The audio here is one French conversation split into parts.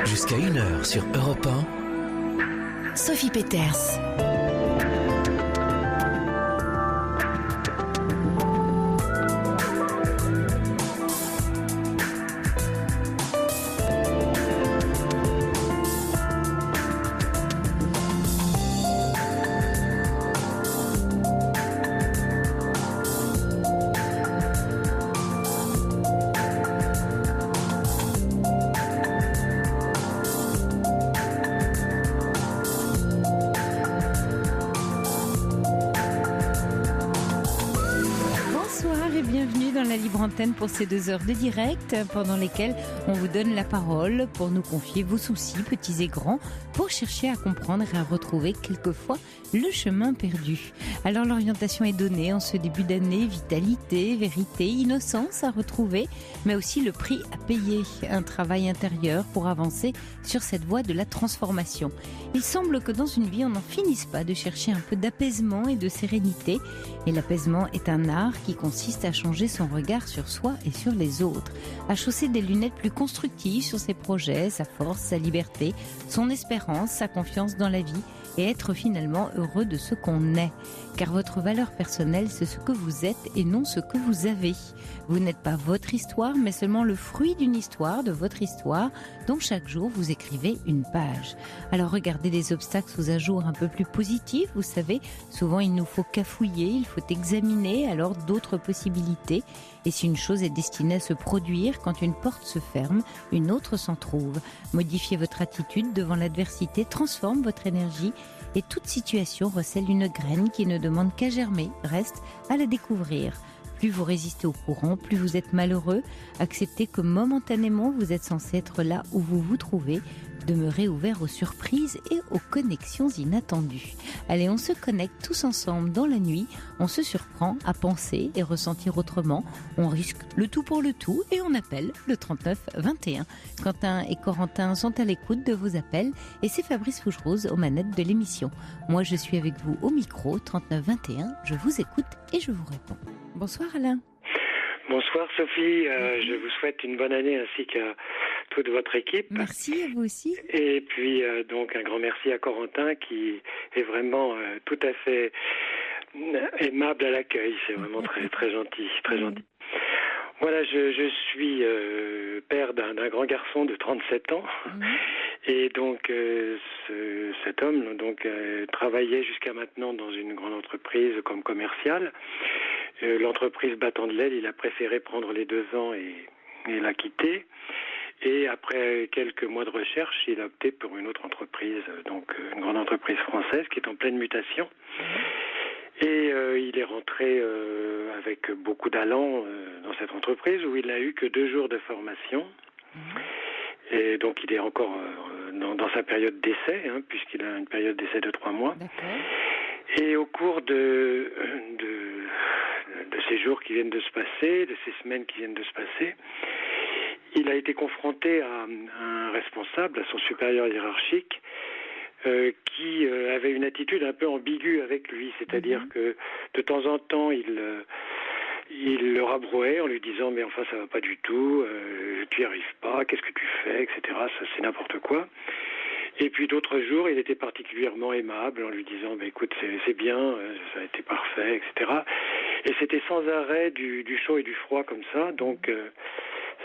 Jusqu'à 1h sur Europe 1. Sophie Peters. Pour ces 2 heures de direct pendant lesquelles on vous donne la parole pour nous confier vos soucis, petits et grands, pour chercher à comprendre et à retrouver quelquefois le chemin perdu. Alors l'orientation est donnée en ce début d'année, vitalité, vérité, innocence à retrouver, mais aussi le prix à payer, un travail intérieur pour avancer sur cette voie de la transformation. Il semble que dans une vie, on n'en finisse pas de chercher un peu d'apaisement et de sérénité, et l'apaisement est un art qui consiste à changer son regard sur soi et sur les autres, à chausser des lunettes plus constructives sur ses projets, sa force, sa liberté, son espérance, sa confiance dans la vie et être finalement heureux de ce qu'on est. Car votre valeur personnelle, c'est ce que vous êtes et non ce que vous avez. Vous n'êtes pas votre histoire, mais seulement le fruit d'une histoire, de votre histoire, dont chaque jour vous écrivez une page. Alors regardez les obstacles sous un jour un peu plus positif, vous savez, souvent il nous faut cafouiller, il faut examiner alors d'autres possibilités. Et si une chose est destinée à se produire, quand une porte se ferme, une autre s'en trouve. Modifiez votre attitude devant l'adversité, transforme votre énergie et toute situation recèle une graine qui ne demande qu'à germer, reste à la découvrir. Plus vous résistez au courant, plus vous êtes malheureux. Acceptez que momentanément vous êtes censé être là où vous vous trouvez. Demeurez ouvert aux surprises et aux connexions inattendues. Allez, on se connecte tous ensemble dans la nuit. On se surprend à penser et ressentir autrement. On risque le tout pour le tout et on appelle le 39 21. Quentin et Corentin sont à l'écoute de vos appels et c'est Fabrice Fougerose aux manettes de l'émission. Moi, je suis avec vous au micro 39 21. Je vous écoute et je vous réponds. Bonsoir Alain. Bonsoir Sophie, je vous souhaite une bonne année ainsi qu'à toute votre équipe. Merci à vous aussi. Et puis donc un grand merci à Corentin qui est vraiment tout à fait aimable à l'accueil. C'est vraiment très très gentil, très gentil. Voilà, je suis père d'un grand garçon de 37 ans. Et donc cet homme donc travaillait jusqu'à maintenant dans une grande entreprise comme commercial. L'entreprise battant de l'aile, il a préféré prendre les 2 ans et la quitter. Et après quelques mois de recherche, il a opté pour une autre entreprise, donc une grande entreprise française qui est en pleine mutation. Et il est rentré avec beaucoup d'allant dans cette entreprise où il n'a eu que 2 jours de formation. Et donc il est encore dans sa période d'essai, puisqu'il a une période d'essai de 3 mois. D'accord. Et au cours de ces jours qui viennent de se passer, de ces semaines qui viennent de se passer, il a été confronté à un responsable, à son supérieur hiérarchique, qui avait une attitude un peu ambiguë avec lui, c'est-à-dire que de temps en temps il le rabrouait en lui disant mais enfin ça va pas du tout, tu y arrives pas, qu'est-ce que tu fais, etc. Ça c'est n'importe quoi. Et puis d'autres jours, il était particulièrement aimable en lui disant « écoute, c'est bien, ça a été parfait, etc. » Et c'était sans arrêt du chaud et du froid comme ça, donc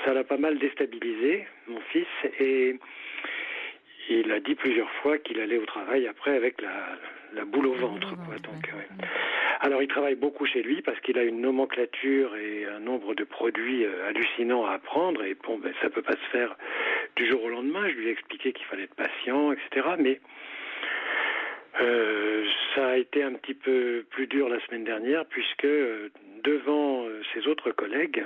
ça l'a pas mal déstabilisé, mon fils, et il a dit plusieurs fois qu'il allait au travail après avec la boule au ventre. Quoi. Donc, ouais. Alors il travaille beaucoup chez lui parce qu'il a une nomenclature et un nombre de produits hallucinants à apprendre, et bon, ça peut pas se faire du jour au lendemain. Je lui ai expliqué qu'il fallait être patient, etc. Mais ça a été un petit peu plus dur la semaine dernière puisque devant ses autres collègues,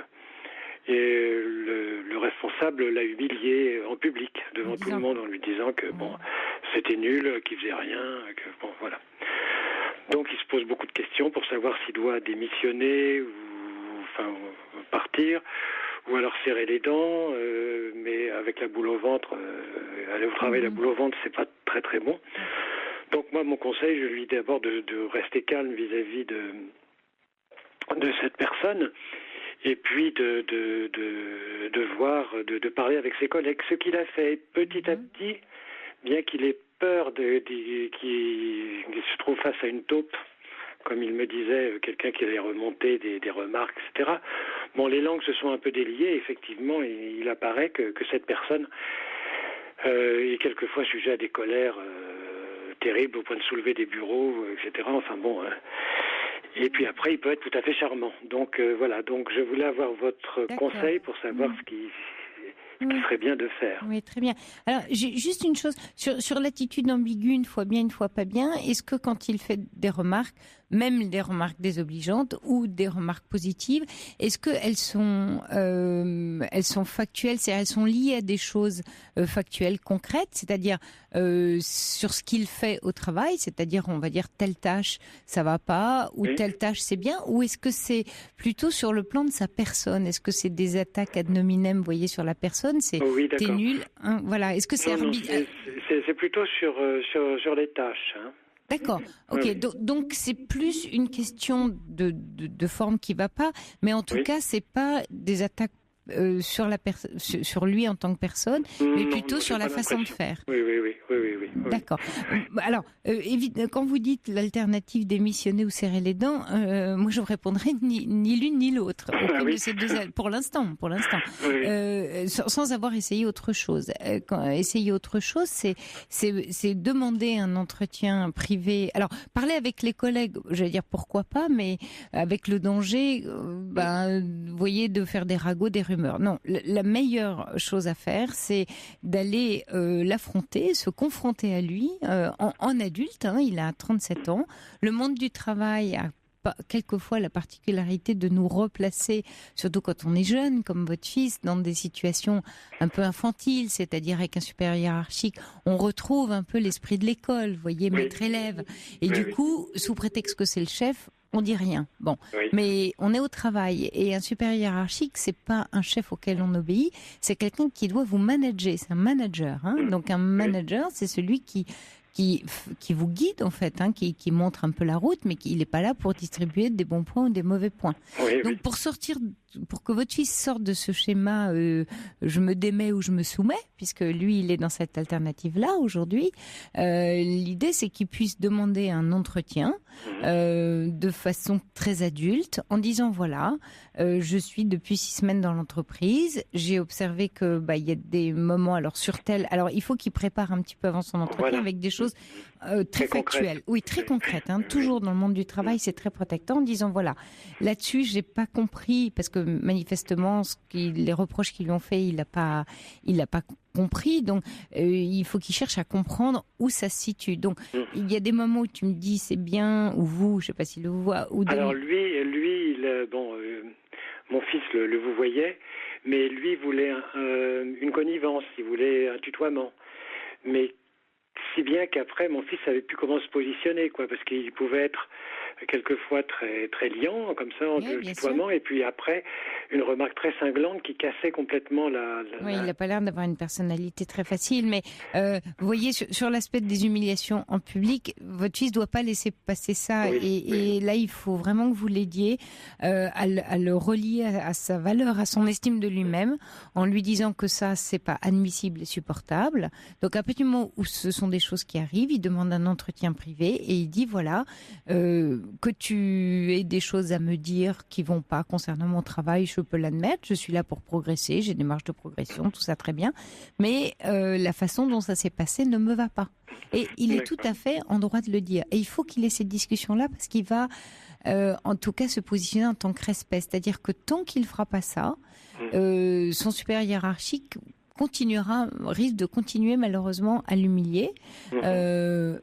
le responsable l'a humilié en public devant tout le monde en lui disant que bon, c'était nul, qu'il faisait rien, que bon, voilà. Donc il se pose beaucoup de questions pour savoir s'il doit démissionner ou enfin partir, ou alors serrer les dents, mais avec la boule au ventre, aller au travail la boule au ventre, c'est pas très très bon. Donc moi, mon conseil, je lui dis d'abord de rester calme vis-à-vis de cette personne, et puis de voir, de parler avec ses collègues. Ce qu'il a fait petit à petit, bien qu'il ait peur qu'il se trouve face à une taupe, comme il me disait, quelqu'un qui allait remonter des remarques, etc. Bon, les langues se sont un peu déliées, effectivement, et il apparaît que cette personne est quelquefois sujet à des colères terribles au point de soulever des bureaux, etc. Enfin bon... Et puis après, il peut être tout à fait charmant. Donc voilà, donc je voulais avoir votre conseil pour savoir ce qui serait bien de faire. Oui, très bien. Alors, j'ai juste une chose, sur l'attitude ambiguë, une fois bien, une fois pas bien, est-ce que quand il fait des remarques, même des remarques désobligeantes ou des remarques positives, est-ce qu'elles sont factuelles, c'est-à-dire elles sont liées à des choses factuelles, concrètes, c'est-à-dire sur ce qu'il fait au travail, c'est-à-dire on va dire telle tâche ça va pas ou telle tâche c'est bien, ou est-ce que c'est plutôt sur le plan de sa personne? Est-ce que c'est des attaques ad hominem, vous voyez, sur la personne, c'est t'es nul, hein, voilà. Est-ce que c'est c'est plutôt sur les tâches, hein. D'accord. Ok. Oui. Donc c'est plus une question de forme qui va pas, mais en tout cas c'est pas des attaques sur lui en tant que personne, mais plutôt sur la façon de faire. Oui. D'accord. Alors, quand vous dites l'alternative démissionner ou serrer les dents, moi je vous répondrais ni l'une ni l'autre. De ces deux, pour l'instant, sans avoir essayé autre chose. Essayer autre chose, c'est demander un entretien privé. Alors, parler avec les collègues, j'allais dire pourquoi pas, mais avec le danger, vous voyez, de faire des ragots, des rumeurs. Non, la meilleure chose à faire, c'est d'aller l'affronter, se confronter à lui en adulte. Hein, il a 37 ans. Le monde du travail a quelquefois la particularité de nous replacer, surtout quand on est jeune, comme votre fils, dans des situations un peu infantiles, c'est-à-dire avec un supérieur hiérarchique. On retrouve un peu l'esprit de l'école, vous voyez, maître-élève. Et du coup, sous prétexte que c'est le chef, on dit rien. Bon, mais on est au travail et un supérieur hiérarchique, c'est pas un chef auquel on obéit, c'est quelqu'un qui doit vous manager. C'est un manager. Hein. Donc un manager, c'est celui qui vous guide en fait, hein, qui montre un peu la route, mais il n'est pas là pour distribuer des bons points ou des mauvais points. Donc pour que votre fils sorte de ce schéma, je me démets ou je me soumets, puisque lui il est dans cette alternative-là aujourd'hui. L'idée c'est qu'il puisse demander un entretien de façon très adulte, en disant voilà, je suis depuis 6 semaines dans l'entreprise, j'ai observé que il y a des moments alors il faut qu'il prépare un petit peu avant son entretien avec des choses très factuelles, très concrètes. Hein. Toujours dans le monde du travail, c'est très protecteur, en disant voilà, là-dessus j'ai pas compris, parce que manifestement les reproches qu'ils lui ont fait, il l'a pas compris, donc il faut qu'il cherche à comprendre où ça se situe. Donc il y a des moments où tu me dis c'est bien, ou vous, je sais pas s'il le voit. Alors lui, mon fils le vous voyait, mais lui voulait une connivence, il voulait un tutoiement, mais si bien qu'après mon fils savait plus comment se positionner, parce qu'il pouvait être quelquefois très très liant comme ça en tutoiement, et puis après une remarque très cinglante qui cassait complètement il n'a pas l'air d'avoir une personnalité très facile, mais vous voyez sur l'aspect des humiliations en public, votre fils doit pas laisser passer ça, et là il faut vraiment que vous l'aidiez à le relier à sa valeur, à son estime de lui-même, en lui disant que ça c'est pas admissible et supportable. Donc à partir du moment où ce sont des choses qui arrivent, il demande un entretien privé et il dit voilà, que tu aies des choses à me dire qui vont pas concernant mon travail, je peux l'admettre, je suis là pour progresser, j'ai des marges de progression, tout ça très bien, mais la façon dont ça s'est passé ne me va pas. Et il est tout à fait en droit de le dire. Et il faut qu'il ait cette discussion-là, parce qu'il va en tout cas se positionner en tant que respect, c'est-à-dire que tant qu'il fera pas ça, son supérieur hiérarchique risque de continuer malheureusement à l'humilier,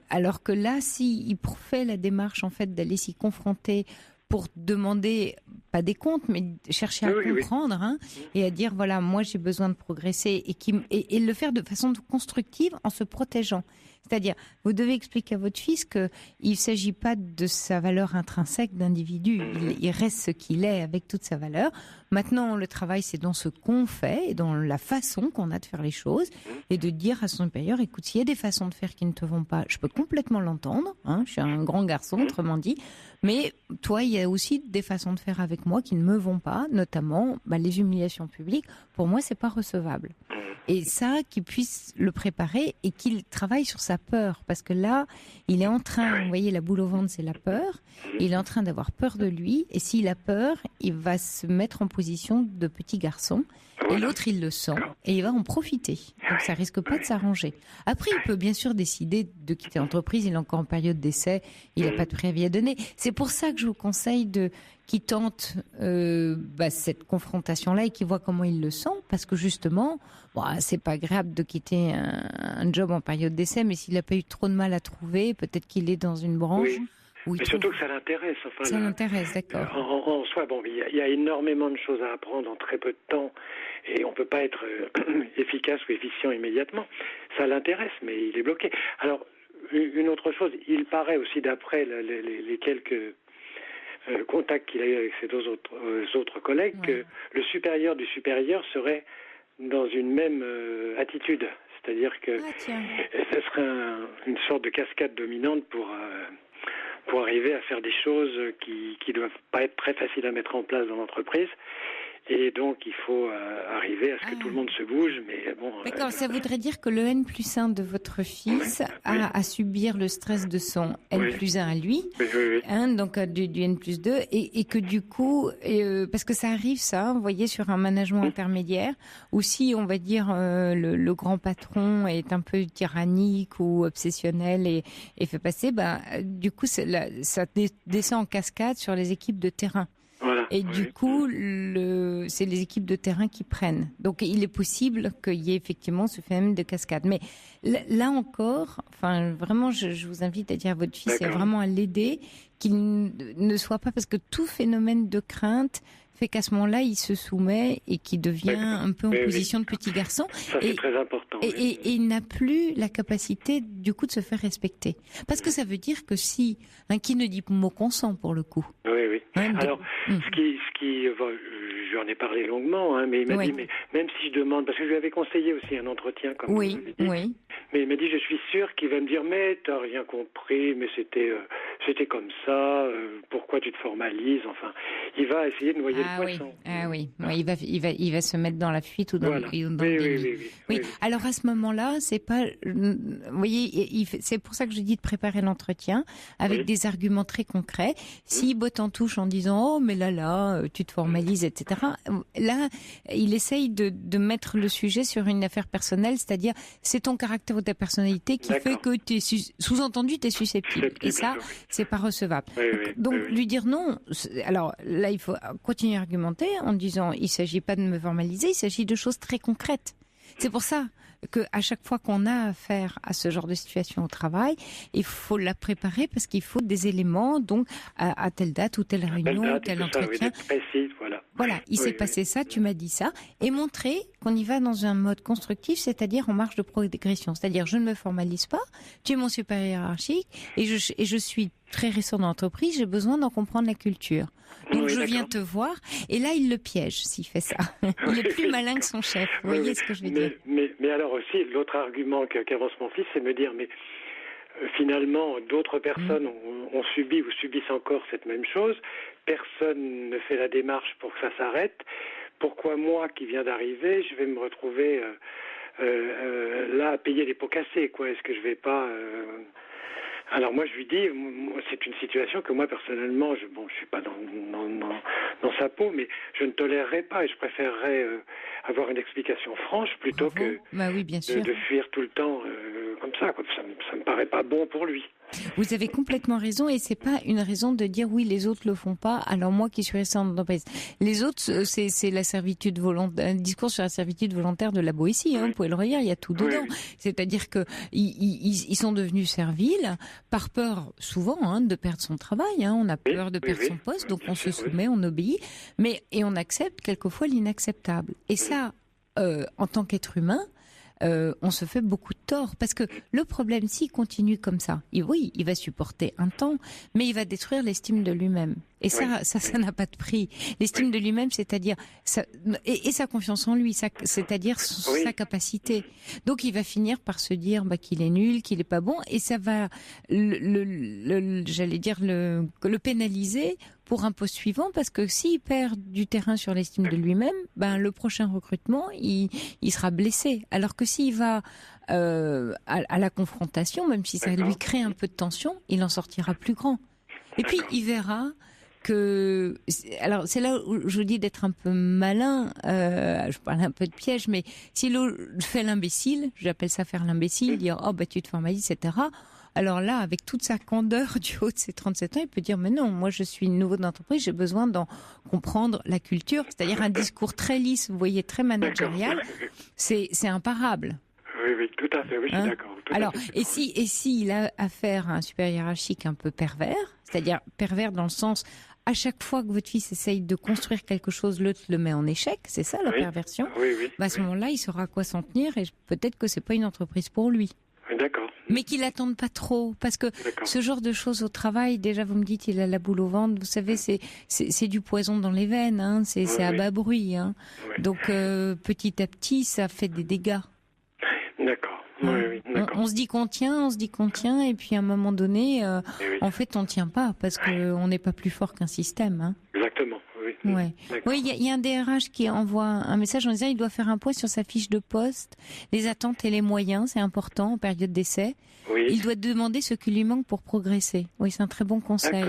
alors que là, s'il fait la démarche en fait d'aller s'y confronter pour demander, pas des comptes, mais chercher à comprendre, hein, et à dire voilà, moi j'ai besoin de progresser, et le faire de façon constructive en se protégeant. C'est-à-dire, vous devez expliquer à votre fils qu'il ne s'agit pas de sa valeur intrinsèque d'individu. Il reste ce qu'il est avec toute sa valeur. Maintenant, le travail, c'est dans ce qu'on fait et dans la façon qu'on a de faire les choses et de dire à son supérieur, écoute, s'il y a des façons de faire qui ne te vont pas, je peux complètement l'entendre. Je suis un grand garçon, autrement dit. Mais toi, il y a aussi des façons de faire avec moi qui ne me vont pas, notamment les humiliations publiques. Pour moi, c'est pas recevable. Et ça, qu'il puisse le préparer et qu'il travaille sur sa peur. Parce que là, il est en train, vous voyez, la boule au ventre, c'est la peur. Il est en train d'avoir peur de lui. Et s'il a peur, il va se mettre en position de petit garçon. Et l'autre, il le sent. Et il va en profiter. Donc, ça risque pas de s'arranger. Après, il peut bien sûr décider de quitter l'entreprise. Il est encore en période d'essai. Il n'a pas de préavis à donner. C'est pour ça que je vous conseille qu'il tente cette confrontation-là et qu'il voit comment il le sent. Parce que justement, c'est pas agréable de quitter un job en période d'essai. Mais s'il n'a pas eu trop de mal à trouver, peut-être qu'il est dans une branche... Mais surtout que ça l'intéresse. Ça l'intéresse, d'accord. En soi, il y a énormément de choses à apprendre en très peu de temps et on ne peut pas être efficace ou efficient immédiatement. Ça l'intéresse, mais il est bloqué. Alors, une autre chose, il paraît aussi d'après les quelques contacts qu'il a eu avec ses deux autres collègues que le supérieur du supérieur serait dans une même attitude. C'est-à-dire que ce serait une sorte de cascade dominante pour arriver à faire des choses qui doivent pas être très faciles à mettre en place dans l'entreprise. Et donc, il faut arriver à ce que tout le monde se bouge. Mais bon. D'accord, ça voudrait dire que le N+1 de votre fils a à subir le stress de son N+1 à lui, donc du N+2, et que du coup, parce que ça arrive ça, vous voyez, sur un management intermédiaire, où si, on va dire, le grand patron est un peu tyrannique ou obsessionnel et fait passer, du coup, ça descend en cascade sur les équipes de terrain. Et du coup, c'est les équipes de terrain qui prennent. Donc, il est possible qu'il y ait effectivement ce phénomène de cascade. Mais là encore, vraiment, je vous invite à dire à votre fils, c'est vraiment à l'aider, qu'il ne soit pas, parce que tout phénomène de crainte fait qu'à ce moment-là, il se soumet et qu'il devient un peu en position de petit garçon. Ça, c'est très important. Et il n'a plus la capacité, du coup, de se faire respecter. Parce que ça veut dire que si, qui ne dit mot consent pour le coup. Oui. Alors, j'en ai parlé longuement, mais il m'a dit, mais même si je demande, parce que je lui avais conseillé aussi un entretien, comme vous l'avez dit, mais il m'a dit, je suis sûr qu'il va me dire, mais t'as rien compris, mais c'était comme ça, pourquoi tu te formalises, enfin, il va essayer de noyer le poisson. Il va se mettre dans la fuite ou dans le Oui. Alors à ce moment-là, c'est pas, vous voyez, c'est pour ça que je dis de préparer l'entretien avec des arguments très concrets. S'il botte en touche en disant, oh mais là, tu te formalises, etc. Là, il essaye de mettre le sujet sur une affaire personnelle, c'est-à-dire c'est ton caractère ou ta personnalité qui fait que tu es sous-entendu, tu es susceptible. Et ça, c'est pas recevable. Donc lui dire non. Alors là, il faut continuer à argumenter en disant, il s'agit pas de me formaliser, il s'agit de choses très concrètes. C'est pour ça que à chaque fois qu'on a affaire à ce genre de situation au travail, il faut la préparer parce qu'il faut des éléments, donc à telle date ou telle réunion, tel entretien. Voilà, il s'est passé ça, tu m'as dit ça, et montrer qu'on y va dans un mode constructif, c'est-à-dire en marge de progression. C'est-à-dire, je ne me formalise pas, tu es mon supérieur hiérarchique, et je suis très récent dans l'entreprise, j'ai besoin d'en comprendre la culture. Donc je viens te voir, et là il le piège s'il fait ça. Il est plus malin que son chef, vous voyez ce que je veux dire. Mais alors aussi, l'autre argument qu'avance mon fils, c'est de me dire, mais finalement, d'autres personnes ont subi ou subissent encore cette même chose, personne ne fait la démarche pour que ça s'arrête. Pourquoi moi, qui viens d'arriver, je vais me retrouver là à payer les pots cassés, quoi? Est-ce que je vais pas... Alors moi je lui dis, c'est une situation que moi personnellement, je suis pas dans sa peau, mais je ne tolérerais pas et je préférerais avoir une explication franche plutôt que de fuir tout le temps comme ça. Quoi. Ça me paraît pas bon pour lui. Vous avez complètement raison et c'est pas une raison de dire oui les autres le font pas alors moi qui suis restée en entreprise. Les autres c'est la servitude volontaire, un discours sur la servitude volontaire de la Boétie, vous pouvez le relire, il y a tout dedans. C'est-à-dire que ils sont devenus serviles par peur souvent de perdre son travail, on a peur de perdre son poste donc on se soumet, on obéit, et on accepte quelquefois l'inacceptable. Et ça en tant qu'être humain on se fait beaucoup de tort. Parce que le problème, s'il continue comme ça, oui, il va supporter un temps, mais il va détruire l'estime de lui-même. Et ça n'a pas de prix. L'estime de lui-même, c'est-à-dire et sa confiance en lui, c'est-à-dire sa capacité. Donc il va finir par se dire qu'il est nul, qu'il est pas bon, et ça va j'allais dire le pénaliser pour un poste suivant, parce que s'il perd du terrain sur l'estime de lui-même, le prochain recrutement, il sera blessé. Alors que s'il va à la confrontation, même si ça lui crée un peu de tension, il en sortira plus grand. Et puis il verra que, alors c'est là où je vous dis d'être un peu malin, je parle un peu de piège, mais s'il fait l'imbécile, j'appelle ça faire l'imbécile, dire tu te formalises, etc. Alors là, avec toute sa candeur du haut de ses 37 ans, il peut dire mais non, moi je suis nouveau dans l'entreprise, j'ai besoin d'en comprendre la culture, c'est-à-dire un discours très lisse, vous voyez, très managérial, c'est imparable. Oui, tout à fait, oui, je suis d'accord. Alors, et s'il a affaire à un supérieur hiérarchique un peu pervers, c'est-à-dire pervers dans le sens, à chaque fois que votre fils essaye de construire quelque chose, l'autre le met en échec, c'est ça la perversion. Oui. À ce moment-là, il saura à quoi s'en tenir et peut-être que c'est pas une entreprise pour lui. D'accord. Mais qu'il n'attende pas trop, parce que ce genre de choses au travail, déjà vous me dites il a la boule au ventre, vous savez c'est du poison dans les veines, hein, c'est à bas bruit, hein. Oui. Donc petit à petit ça fait des dégâts. D'accord. Oui, d'accord. On se dit qu'on tient, et puis à un moment donné, en fait on tient pas parce que on n'est pas plus fort qu'un système, hein. Exactement. Oui. Ouais. Oui, il y a un DRH qui envoie un message en disant il doit faire un point sur sa fiche de poste, les attentes et les moyens, c'est important en période d'essai. Oui. Il doit demander ce qui lui manque pour progresser. Oui, c'est un très bon conseil.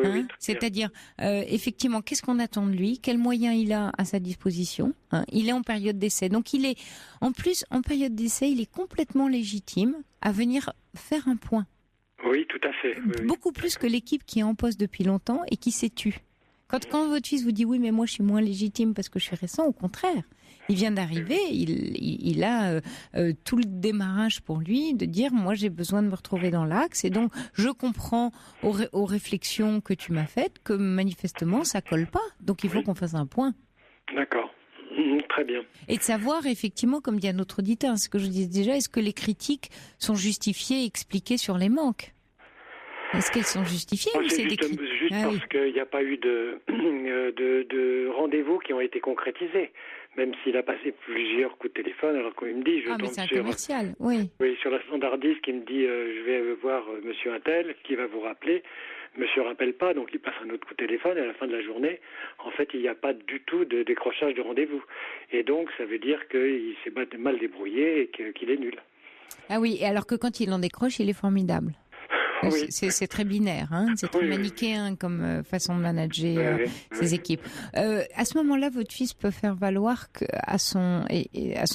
Oui, c'est-à-dire, effectivement, qu'est-ce qu'on attend de lui, quels moyens il a à sa disposition. Il est en période d'essai, donc il est, en plus, en période d'essai, il est complètement légitime à venir faire un point. Oui, tout à fait. Beaucoup plus que l'équipe qui est en poste depuis longtemps et qui s'est tue. Quand votre fils vous dit oui mais moi je suis moins légitime parce que je suis récent, au contraire, il vient d'arriver, il a tout le démarrage pour lui de dire moi j'ai besoin de me retrouver dans l'axe et donc je comprends aux réflexions que tu m'as faites que manifestement ça colle pas, donc il faut qu'on fasse un point. D'accord. Très bien. Et de savoir effectivement, comme dit un autre auditeur, ce que je disais déjà, est-ce que les critiques sont justifiées et expliquées sur les manques ? Est-ce qu'elles sont justifiées ou c'est des critiques ? Juste parce qu'il n'y a pas eu de rendez-vous qui ont été concrétisés. Même s'il a passé plusieurs coups de téléphone, alors qu'il me dit, mais c'est un commercial, oui. Oui, sur la standardiste qui me dit, je vais voir monsieur Untel, qui va vous rappeler. Monsieur rappelle pas, donc il passe un autre coup de téléphone et à la fin de la journée, en fait, il n'y a pas du tout de décrochage de rendez-vous. Et donc, ça veut dire qu'il s'est mal débrouillé et qu'il est nul. Ah oui, et alors que quand il en décroche, il est formidable. Oui. C'est très binaire, hein. C'est très manichéen comme façon de manager ses équipes. À ce moment-là, votre fils peut faire valoir à son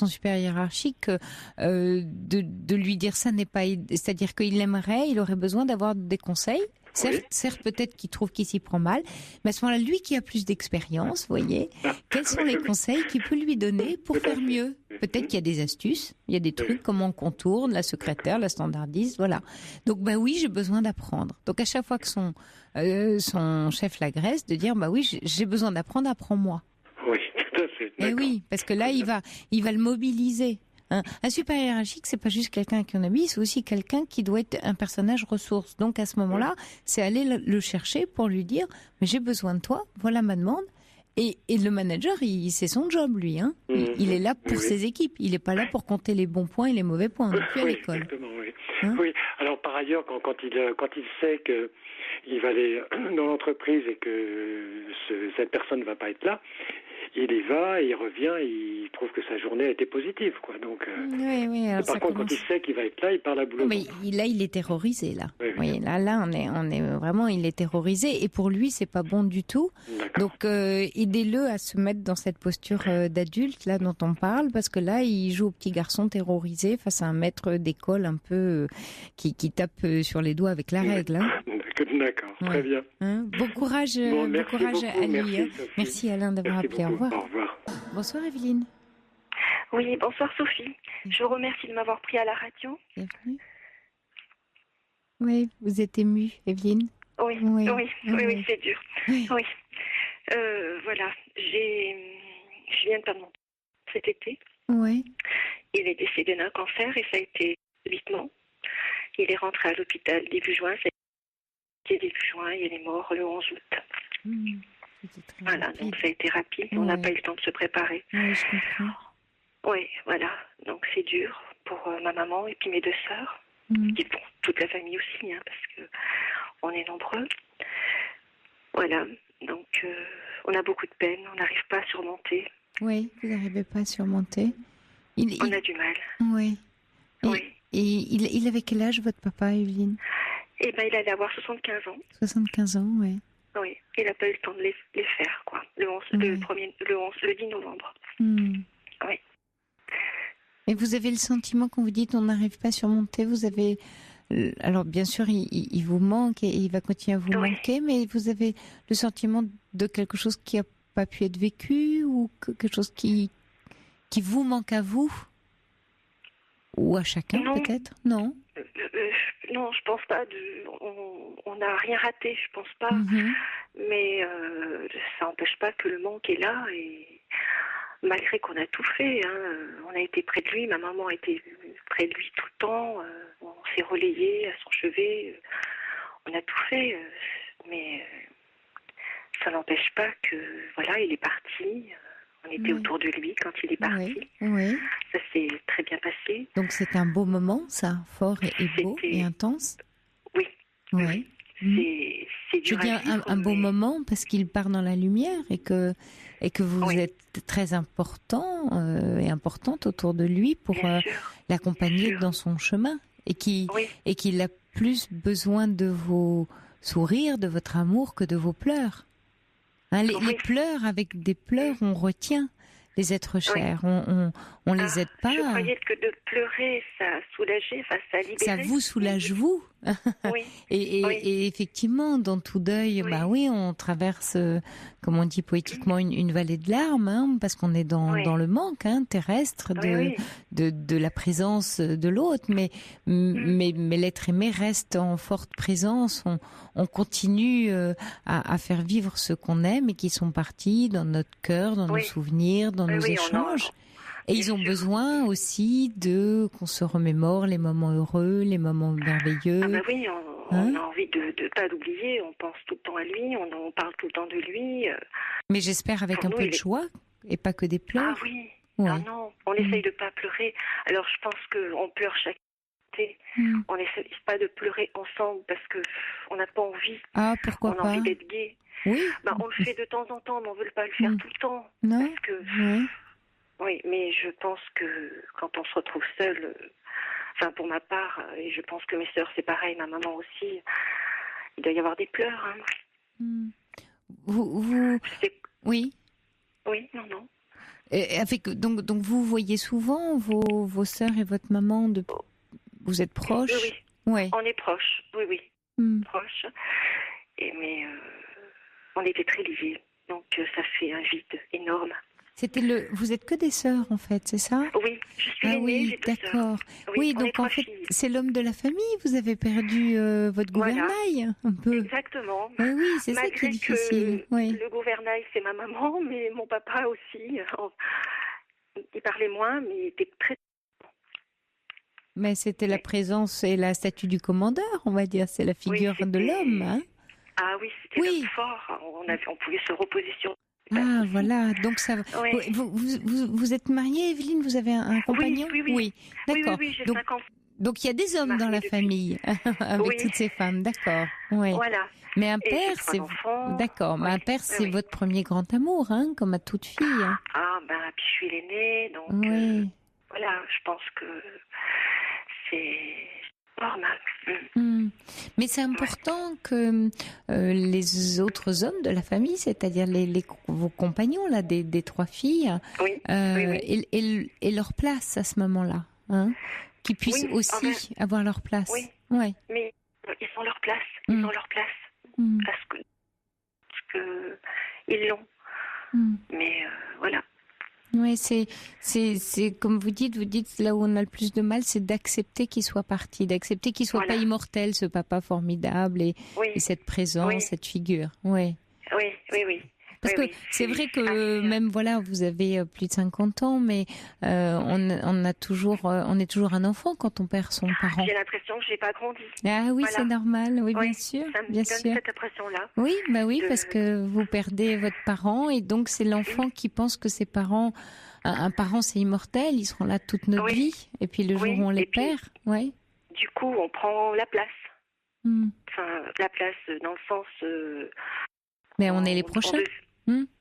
supérieur hiérarchique de lui dire ça n'est pas, c'est-à-dire qu'il aimerait, il aurait besoin d'avoir des conseils. Certes, peut-être qu'il trouve qu'il s'y prend mal, mais à ce moment-là, lui qui a plus d'expérience, vous voyez, quels sont les conseils qu'il peut lui donner pour faire mieux ? Peut-être qu'il y a des astuces, il y a des trucs, comment on contourne, la secrétaire, la standardiste, voilà. Donc, oui, j'ai besoin d'apprendre. Donc, à chaque fois que son chef l'agresse, de dire, oui, j'ai besoin d'apprendre, apprends-moi. Oui, tout à fait. Et oui, parce que là, il va le mobiliser. Un supérieur hiérarchique, c'est pas juste quelqu'un qui en a mis, c'est aussi quelqu'un qui doit être un personnage ressource. Donc à ce moment-là, c'est aller le chercher pour lui dire mais j'ai besoin de toi, voilà ma demande. Et le manager, c'est son job lui, hein. Il est là pour ses équipes, il n'est pas là pour compter les bons points et les mauvais points. Depuis à l'école. Exactement, oui. Oui. Alors par ailleurs, quand il sait que il va aller dans l'entreprise et que cette personne ne va pas être là, il y va, il revient, il trouve que sa journée a été positive, quoi. Donc, alors par contre, quand il sait qu'il va être là, il parle à boulot. Mais là, il est terrorisé, là. Oui, là, on est vraiment, il est terrorisé, et pour lui, c'est pas bon du tout. Donc, aidez-le à se mettre dans cette posture d'adulte, là, dont on parle, parce que là, il joue au petit garçon terrorisé face à un maître d'école un peu qui tape sur les doigts avec la règle, hein. D'accord, très bien. Bon courage, à lui. Merci Alain d'avoir appelé. Au revoir. Au revoir. Bonsoir Evelyne. Oui, bonsoir Sophie. Je vous remercie de m'avoir pris à la radio. Bienvenue. Oui, vous êtes émue, Evelyne. Oui, c'est dur. Oui. Voilà, je viens de perdre mon cet été. Oui. Il est décédé d'un cancer et ça a été subitement. Il est rentré à l'hôpital début juin. Début juin, il est mort le 11 août. Voilà, rapide. donc ça a été rapide. On n'a pas eu le temps de se préparer. Oui, je comprends. Oui, voilà. Donc c'est dur pour ma maman et puis mes 2 sœurs. Et pour toute la famille aussi, hein, parce que on est nombreux. Voilà. Donc on a beaucoup de peine. On n'arrive pas à surmonter. Oui, vous n'arrivez pas à surmonter. On a du mal. Oui. Oui. Et il avait quel âge, votre papa, Evelyne? Eh bien, il allait avoir 75 ans. 75 ans, oui. Oui, il n'a pas eu le temps de les faire, quoi. Le 10 novembre. Oui. Et vous avez le sentiment, quand vous dites on n'arrive pas à surmonter, vous avez... Alors, bien sûr, il vous manque et il va continuer à vous manquer, mais vous avez le sentiment de quelque chose qui n'a pas pu être vécu ou quelque chose qui vous manque à vous? Ou à chacun, peut-être? Non. Non, je pense pas. On n'a rien raté, je pense pas. Mais ça n'empêche pas que le manque est là. Et malgré qu'on a tout fait, hein, on a été près de lui. Ma maman a été près de lui tout le temps. On s'est relayé à son chevet. On a tout fait. Mais ça n'empêche pas que, voilà, il est parti. On était autour de lui quand il est parti. Oui. Ça s'est très bien passé. Donc c'est un beau moment, ça, fort et beau et intense. Oui. Oui. C'est dur. Je dis un beau moment parce qu'il part dans la lumière et que vous êtes très important et importante autour de lui pour l'accompagner dans son chemin et qu'il a plus besoin de vos sourires, de votre amour que de vos pleurs. Hein, les pleurs, avec des pleurs, on retient les êtres chers. On les aide pas. Je croyais que de pleurer, ça soulageait, ça libérait. Ça vous soulage, vous. Oui. Et effectivement, dans tout deuil, on traverse, comme on dit poétiquement, une vallée de larmes, hein, parce qu'on est dans le manque terrestre de la présence de l'autre. Mais l'être aimé reste en forte présence. On continue à faire vivre ceux qu'on aime et qui sont partis dans notre cœur, dans nos souvenirs, dans nos échanges. Et ils ont besoin aussi qu'on se remémore les moments heureux, les moments merveilleux. Ah bah oui, on a envie de pas l'oublier, on pense tout le temps à lui, on parle tout le temps de lui. Mais j'espère avec un peu de joie et pas que des pleurs. Ah oui, non, on essaye de pas pleurer. Alors je pense qu'on pleure chaque été. On n'essaye pas de pleurer ensemble parce que on n'a pas envie. Ah, pourquoi pas? On a envie d'être gai. Oui. On le fait de temps en temps, mais on veut pas le faire tout le temps. Non. Parce que... Oui, mais je pense que quand on se retrouve seul, pour ma part, et je pense que mes sœurs, c'est pareil, ma maman aussi, il doit y avoir des pleurs. Hein. Oui. Oui, non. Donc vous voyez souvent vos sœurs et votre maman, vous êtes proches? Oui. Ouais. On est proches, oui. Proches. Mais on était très liés, donc ça fait un vide énorme. Vous êtes que des sœurs, en fait, c'est ça? Oui, je suis l'aînée, j'ai 2 sœurs. D'accord. Oui, donc en fait, c'est l'homme de la famille. Vous avez perdu votre gouvernail, un peu. Exactement. Oui, c'est ça qui est difficile. Le gouvernail, c'est ma maman, mais mon papa aussi. Il parlait moins, mais il était très... Mais c'était la présence et la statue du commandeur, on va dire. C'est la figure de l'homme. Hein. Ah oui, c'était l'homme fort. On pouvait se reposer sur... Ah, voilà. Donc ça. Vous êtes mariée, Evelyne? Vous avez un compagnon? Oui. D'accord. Oui, j'ai 5 ans. Donc il y a des hommes dans la famille avec toutes ces femmes, d'accord. Oui. Voilà. Mais un père, c'est d'accord. Mais un père, c'est votre premier grand amour, hein, comme à toute fille. Hein. Puis je suis l'aînée, donc voilà. Je pense que c'est normal. Mais c'est important que les autres hommes de la famille, c'est-à-dire vos compagnons là, des 3 filles, aient leur place à ce moment-là, hein, qu'ils puissent aussi avoir leur place. Oui. Mais ils ont leur place. Ils ont leur place parce que ils l'ont. Mais voilà. Oui, c'est comme vous dites là où on a le plus de mal, c'est d'accepter qu'il soit parti, d'accepter qu'il soit pas immortel, ce papa formidable et cette présence, cette figure. Oui. Parce que c'est vrai que même voilà, vous avez plus de 50 ans, mais on est toujours un enfant quand on perd son parent. J'ai l'impression que j'ai pas grandi. Ah oui, voilà. C'est normal, oui, bien sûr. Ça me bien donne sûr. cette impression-là. Oui, parce que vous perdez votre parent et donc c'est l'enfant qui pense que ses parents, un parent c'est immortel, ils seront là toute notre vie et puis le jour où on les perd, du coup on prend la place. Enfin, la place dans le sens. Mais on est les prochains.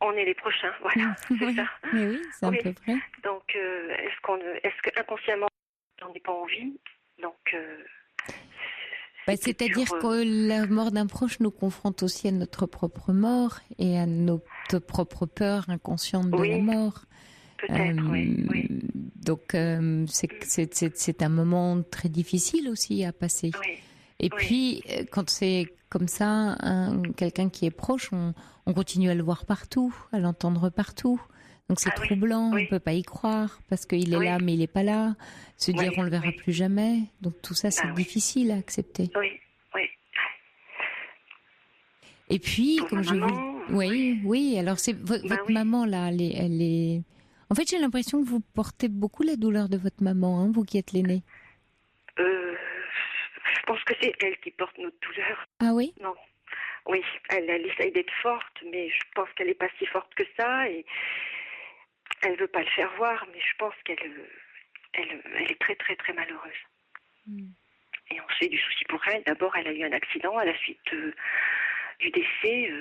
On est les prochains, voilà, c'est ça. Mais oui, c'est un peu vrai. Donc, est-ce que inconsciemment, on n'est pas envie. Donc, c'est-à-dire que la mort d'un proche nous confronte aussi à notre propre mort et à notre propre peur inconsciente de la mort. Peut-être, oui. Donc, c'est un moment très difficile aussi à passer. Oui. Et puis, quand c'est comme ça, quelqu'un qui est proche, on continue à le voir partout, à l'entendre partout. Donc c'est troublant, on ne peut pas y croire, parce qu'il est là, mais il n'est pas là. Se dire on ne le verra plus jamais. Donc tout ça, c'est difficile à accepter. Oui. Et puis, comme je vous... Oui, alors c'est votre maman, là, elle est... En fait, j'ai l'impression que vous portez beaucoup la douleur de votre maman, hein, vous qui êtes l'aînée. Je pense que c'est elle qui porte notre douleur. Ah oui? Non. Oui, elle essaye d'être forte, mais je pense qu'elle n'est pas si forte que ça et elle veut pas le faire voir, mais je pense qu'elle est très très très malheureuse. Et on se fait du souci pour elle. D'abord, elle a eu un accident à la suite du décès.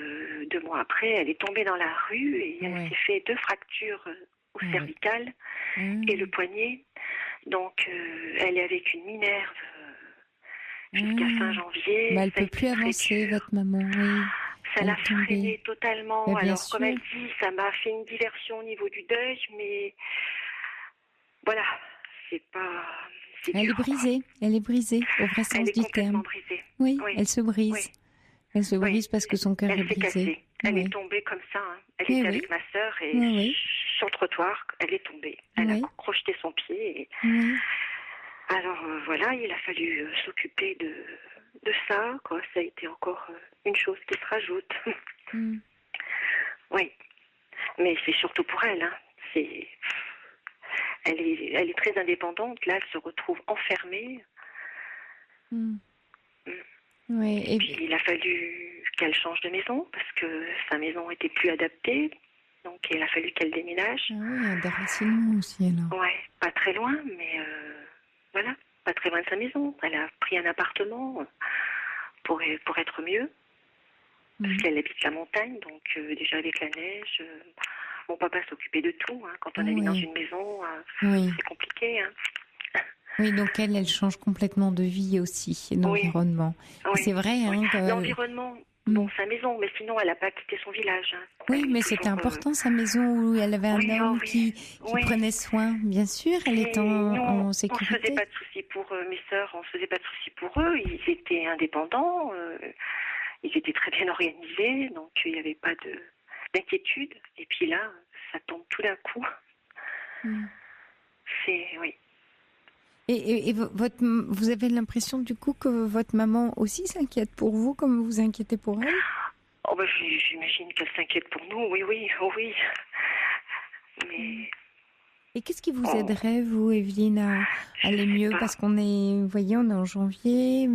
2 mois après, elle est tombée dans la rue et elle s'est fait 2 fractures au cervical et le poignet. Donc, elle est avec une minerve jusqu'à fin janvier. Elle ne peut plus avancer, votre maman, oui. Ça l'a freinée totalement. Alors, comme elle dit, ça m'a fait une diversion au niveau du deuil, mais voilà, c'est pas... Elle est brisée, au vrai sens du terme. Brisée. Oui, elle se brise. Oui. Elle se brise parce que son cœur est brisé. Cassée. Elle est tombée comme ça. Hein. Elle était avec ma sœur et sur le trottoir, elle est tombée. Elle a crocheté son pied. Et... Alors voilà, il a fallu s'occuper de ça. Quoi. Ça a été encore une chose qui se rajoute. Oui, mais c'est surtout pour elle. Hein. Elle est très indépendante. Là, elle se retrouve enfermée. Oui, et puis il a fallu qu'elle change de maison parce que sa maison était plus adaptée. Donc il a fallu qu'elle déménage. Ah oui, il y a des racinements aussi alors. Ouais, pas très loin, mais voilà, pas très loin de sa maison. Elle a pris un appartement pour être mieux. Parce qu'elle habite la montagne, donc déjà avec la neige, mon papa s'occupait de tout. Hein. Quand on habite dans une maison, c'est compliqué. Hein. Oui, donc elle change complètement de vie aussi, d'environnement. Oui. C'est vrai. Hein, que... L'environnement, bon, sa maison, mais sinon elle n'a pas quitté son village. Hein. Oui, mais c'était important sa maison où elle avait un homme qui prenait soin. Bien sûr, elle est en sécurité. On ne se faisait pas de soucis pour mes sœurs, on ne se faisait pas de soucis pour eux. Ils étaient indépendants, ils étaient très bien organisés, donc il n'y avait pas d'inquiétude. Et puis là, ça tombe tout d'un coup. Oui. Et vous avez l'impression du coup que votre maman aussi s'inquiète pour vous comme vous vous inquiétez pour elle? Oh ben, j'imagine qu'elle s'inquiète pour nous, oui. Mais... Et qu'est-ce qui vous aiderait, vous, Evelyne, à aller mieux? Parce qu'on est, vous voyez, on est en janvier,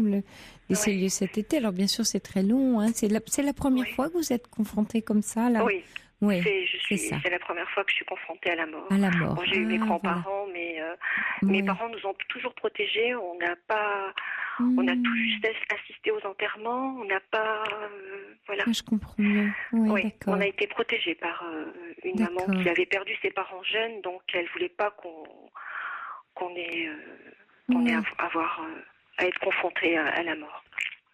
c'est lieu cet été. Alors bien sûr, c'est très long. Hein. C'est la première fois que vous êtes confrontée comme ça, là? Oui, c'est la première fois que je suis confrontée à la mort. À la mort. Bon, j'ai eu mes grands-parents, mais mes parents nous ont toujours protégés. On a tout juste assisté aux enterrements. On n'a pas, voilà. Je comprends mieux. Oui, d'accord. On a été protégés par une maman qui avait perdu ses parents jeunes, donc elle voulait pas qu'on ait à être confronté à la mort.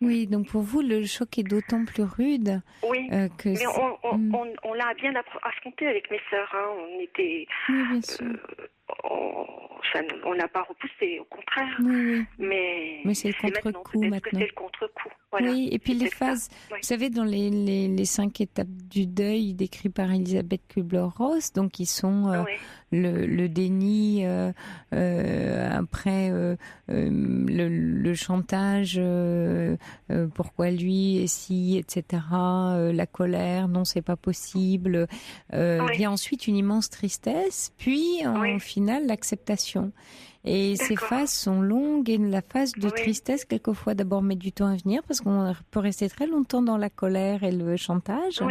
Oui, donc pour vous, le choc est d'autant plus rude. Oui, mais on l'a bien affronté avec mes sœurs. Hein. On était, bien sûr. On l'a pas repoussé, au contraire. Oui. Mais c'est le contre-coup maintenant. Peut-être que c'est le contre-coup. Voilà, oui, et puis les phases, oui. vous savez, dans les 5 étapes du deuil décrites par Elisabeth Kubler-Ross, donc qui sont le déni, après le chantage, pourquoi lui et si, etc., la colère, non, c'est pas possible, vient ensuite une immense tristesse, puis en final l'acceptation. Et ces phases sont longues et la phase de tristesse, quelquefois, d'abord met du temps à venir parce qu'on peut rester très longtemps dans la colère et le chantage.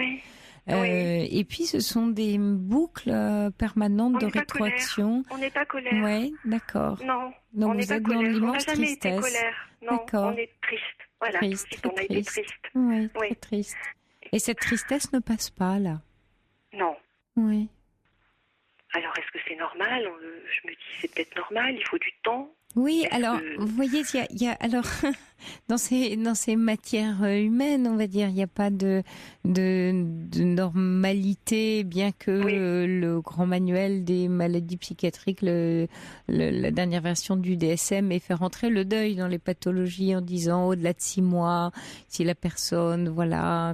Et puis, ce sont des boucles permanentes de rétroaction. On n'est pas colère. Oui, d'accord. Non, donc on n'est vous pas êtes colère. dans l'immense on n'a jamais tristesse. été colère. Non, d'accord. On est triste. Voilà, triste, on a été triste. Oui, très triste. Et cette tristesse ne passe pas, là? Non. Oui. Alors, est-ce que c'est normal? Je me dis, c'est peut-être normal, il faut du temps. Oui, alors, vous voyez, il y a alors, dans ces matières humaines, on va dire, il n'y a pas de normalité, bien que le grand manuel des maladies psychiatriques, la dernière version du DSM, ait fait rentrer le deuil dans les pathologies en disant au-delà de 6 mois, si la personne,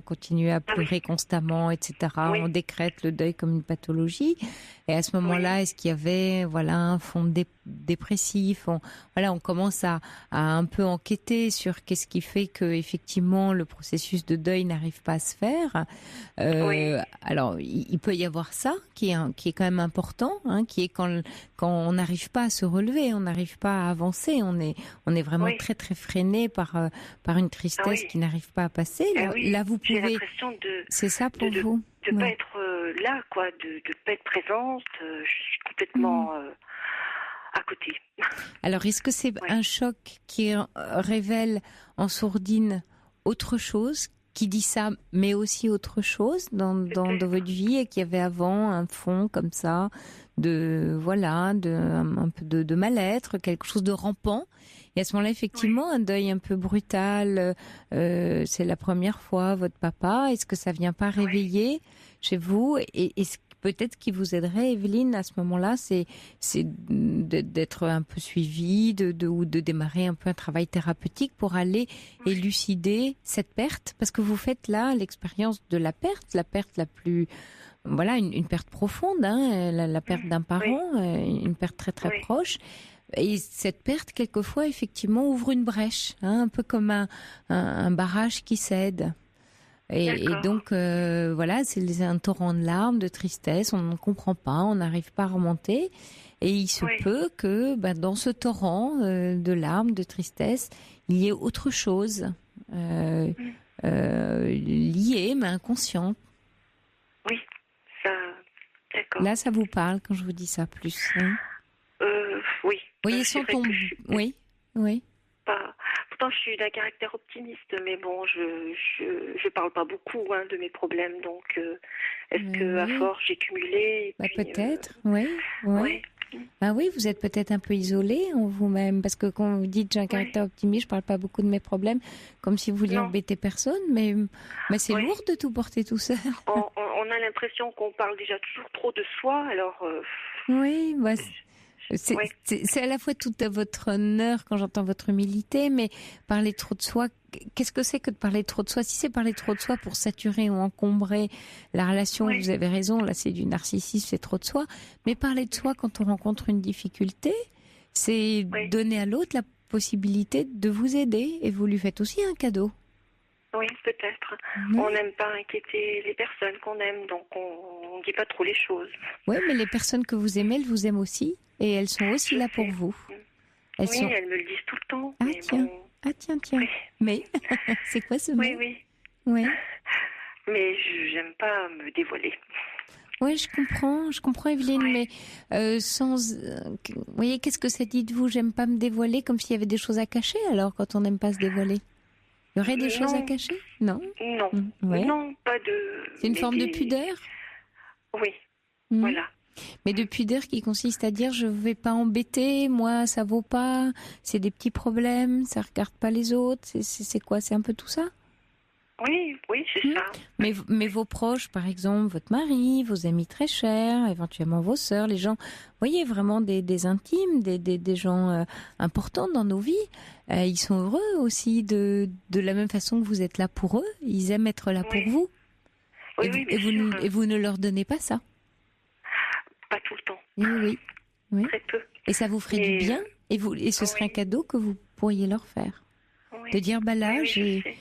continue à pleurer constamment, etc., on décrète le deuil comme une pathologie. Et à ce moment-là, est-ce qu'il y avait, un fond dépressif? On commence à un peu enquêter sur qu'est-ce qui fait que effectivement le processus de deuil n'arrive pas à se faire. Alors, il peut y avoir ça qui est quand même important, qui est quand on n'arrive pas à se relever, on n'arrive pas à avancer, on est vraiment très très freiné par une tristesse qui n'arrive pas à passer. Là, vous pouvez. J'ai l'impression c'est ça pour vous. De pas être là, de pas être présente. Je suis complètement à côté. Alors, est-ce que c'est un choc qui révèle en sourdine autre chose, qui dit ça, mais aussi autre chose dans votre vie, et qu'il y avait avant un fond comme ça un peu de mal-être, quelque chose de rampant? Et à ce moment-là, effectivement, un deuil un peu brutal, c'est la première fois, votre papa, est-ce que ça vient pas réveiller chez vous? Et peut-être qui vous aiderait, Evelyne, à ce moment-là, c'est d'être un peu suivie, ou de démarrer un peu un travail thérapeutique pour aller élucider cette perte, parce que vous faites là l'expérience de la perte la plus, une perte profonde, la perte d'un parent, une perte très très proche. Et cette perte, quelquefois, effectivement, ouvre une brèche, un peu comme un barrage qui cède. Et donc, c'est un torrent de larmes, de tristesse, on ne comprend pas, on n'arrive pas à remonter. Et il se peut que dans ce torrent de larmes, de tristesse, il y ait autre chose liée, mais inconsciente. Oui, ça, d'accord. Là, ça vous parle quand je vous dis ça plus, oui. Vous voyez son ton. Oui. Pourtant, je suis d'un caractère optimiste, mais bon, je parle pas beaucoup de mes problèmes, donc est-ce que à force j'ai cumulé et puis, peut-être, oui. Ah oui, vous êtes peut-être un peu isolée en vous-même, parce que quand vous dites j'ai un caractère optimiste, je parle pas beaucoup de mes problèmes, comme si vous vouliez embêter personne, mais c'est lourd de tout porter tout seul. On a l'impression qu'on parle déjà toujours trop de soi, alors. Oui, c'est à la fois tout à votre honneur quand j'entends votre humilité, mais parler trop de soi, qu'est-ce que c'est que de parler trop de soi? Si c'est parler trop de soi pour saturer ou encombrer la relation, vous avez raison, là c'est du narcissisme, c'est trop de soi, mais parler de soi quand on rencontre une difficulté, c'est donner à l'autre la possibilité de vous aider, et vous lui faites aussi un cadeau. Oui, peut-être. On n'aime pas inquiéter les personnes qu'on aime, donc on ne dit pas trop les choses. Oui, mais les personnes que vous aimez, elles vous aiment aussi, et elles sont aussi là pour vous. Elles me le disent tout le temps. Ah tiens, Oui. Mais, c'est quoi ce mot? Oui. Mais j'aime pas me dévoiler. Oui, je comprends Evelyne, mais vous voyez, qu'est-ce que ça dit de vous? J'aime pas me dévoiler, comme s'il y avait des choses à cacher, alors, quand on n'aime pas se dévoiler. Il y aurait des choses à cacher? Non. Non, pas de... C'est une forme de pudeur? Oui, voilà. Mais de pudeur qui consiste à dire je vais pas embêter, moi ça vaut pas, c'est des petits problèmes, ça regarde pas les autres, c'est quoi? C'est un peu tout ça? Oui, c'est ça. Mais vos proches, par exemple, votre mari, vos amis très chers, éventuellement vos sœurs, les gens, vous voyez, vraiment des intimes, des gens importants dans nos vies, ils sont heureux aussi de la même façon que vous êtes là pour eux. Ils aiment être là pour vous. Oui, Et vous ne leur donnez pas ça. Pas tout le temps. Oui. Très peu. Et ça vous ferait du bien. Et ce serait un cadeau que vous pourriez leur faire. Oui. De dire, là, j'ai...